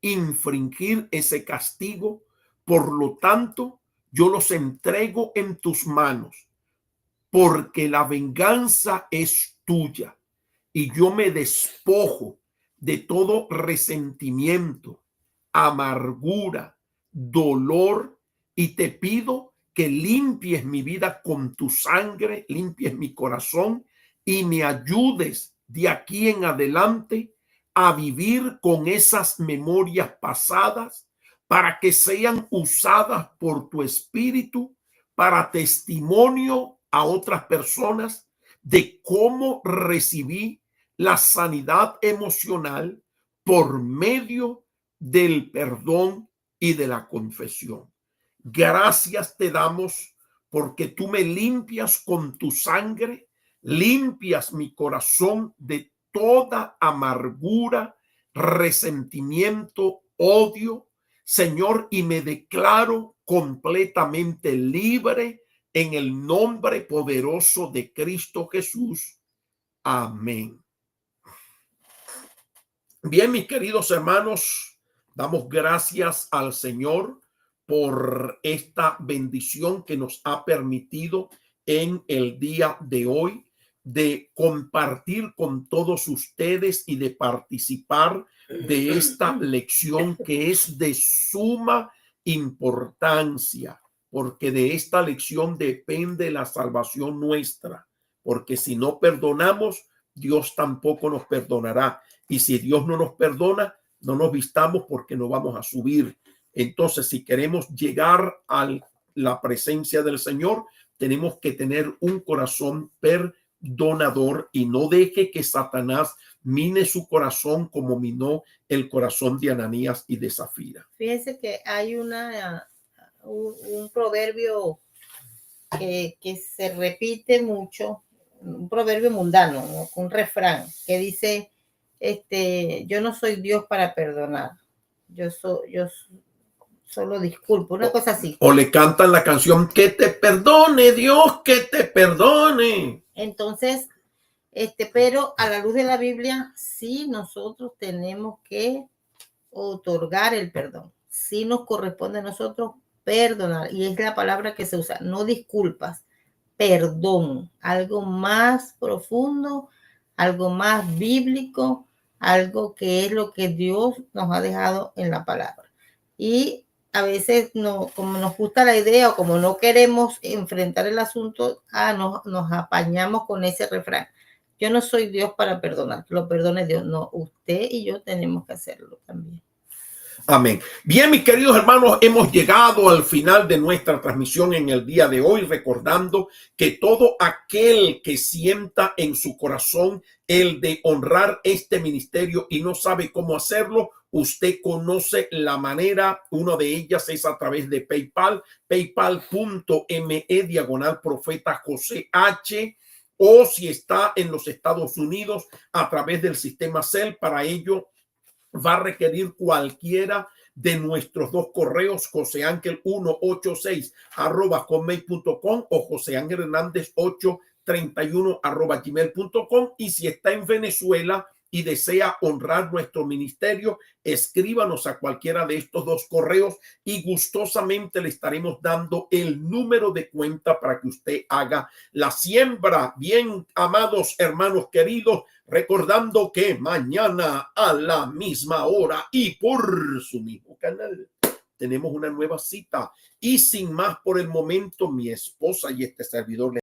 infringir ese castigo. Por lo tanto, yo los entrego en tus manos, porque la venganza es tuya y yo me despojo de todo resentimiento, amargura, dolor, y te pido que limpies mi vida con tu sangre, limpies mi corazón y me ayudes de aquí en adelante a vivir con esas memorias pasadas para que sean usadas por tu espíritu para testimonio a otras personas de cómo recibí la sanidad emocional por medio del perdón y de la confesión. Gracias te damos porque tú me limpias con tu sangre, limpias mi corazón de toda amargura, resentimiento, odio, Señor, y me declaro completamente libre en el nombre poderoso de Cristo Jesús. Amén. Bien, mis queridos hermanos, damos gracias al Señor por esta bendición que nos ha permitido en el día de hoy de compartir con todos ustedes y de participar de esta lección que es de suma importancia, porque de esta lección depende la salvación nuestra, porque si no perdonamos, Dios tampoco nos perdonará. Y si Dios no nos perdona, no nos vistamos porque no vamos a subir. Entonces, si queremos llegar a la presencia del Señor, tenemos que tener un corazón perdonador y no deje que Satanás mine su corazón como minó el corazón de Ananías y de Zafira. Fíjense que hay un proverbio que se repite mucho, un proverbio mundano, ¿no? Un refrán que dice, yo no soy Dios para perdonar, yo solo disculpo, una cosa así. O le cantan la canción, que te perdone Dios, que te perdone. Entonces, pero a la luz de la Biblia, sí nosotros tenemos que otorgar el perdón. Sí nos corresponde a nosotros perdonar. Y es la palabra que se usa, no disculpas, perdón, algo más profundo, algo más bíblico, algo que es lo que Dios nos ha dejado en la palabra. Y a veces no, como nos gusta la idea o como no queremos enfrentar el asunto, nos apañamos con ese refrán. Yo no soy Dios para perdonar, que lo perdone Dios. No, usted y yo tenemos que hacerlo también. Amén. Bien, mis queridos hermanos, hemos llegado al final de nuestra transmisión en el día de hoy, recordando que todo aquel que sienta en su corazón el de honrar este ministerio y no sabe cómo hacerlo, usted conoce la manera. Una de ellas es a través de PayPal, paypal.me/profeta José H. O si está en los Estados Unidos, a través del sistema Zelle. Para ello va a requerir cualquiera de nuestros dos correos, joseangel186@hotmail.com o joseangelhernandez831@gmail.com. Y si está en Venezuela y desea honrar nuestro ministerio, escríbanos a cualquiera de estos dos correos y gustosamente le estaremos dando el número de cuenta para que usted haga la siembra. Bien, amados hermanos queridos, recordando que mañana a la misma hora y por su mismo canal tenemos una nueva cita. Y sin más por el momento, mi esposa y este servidor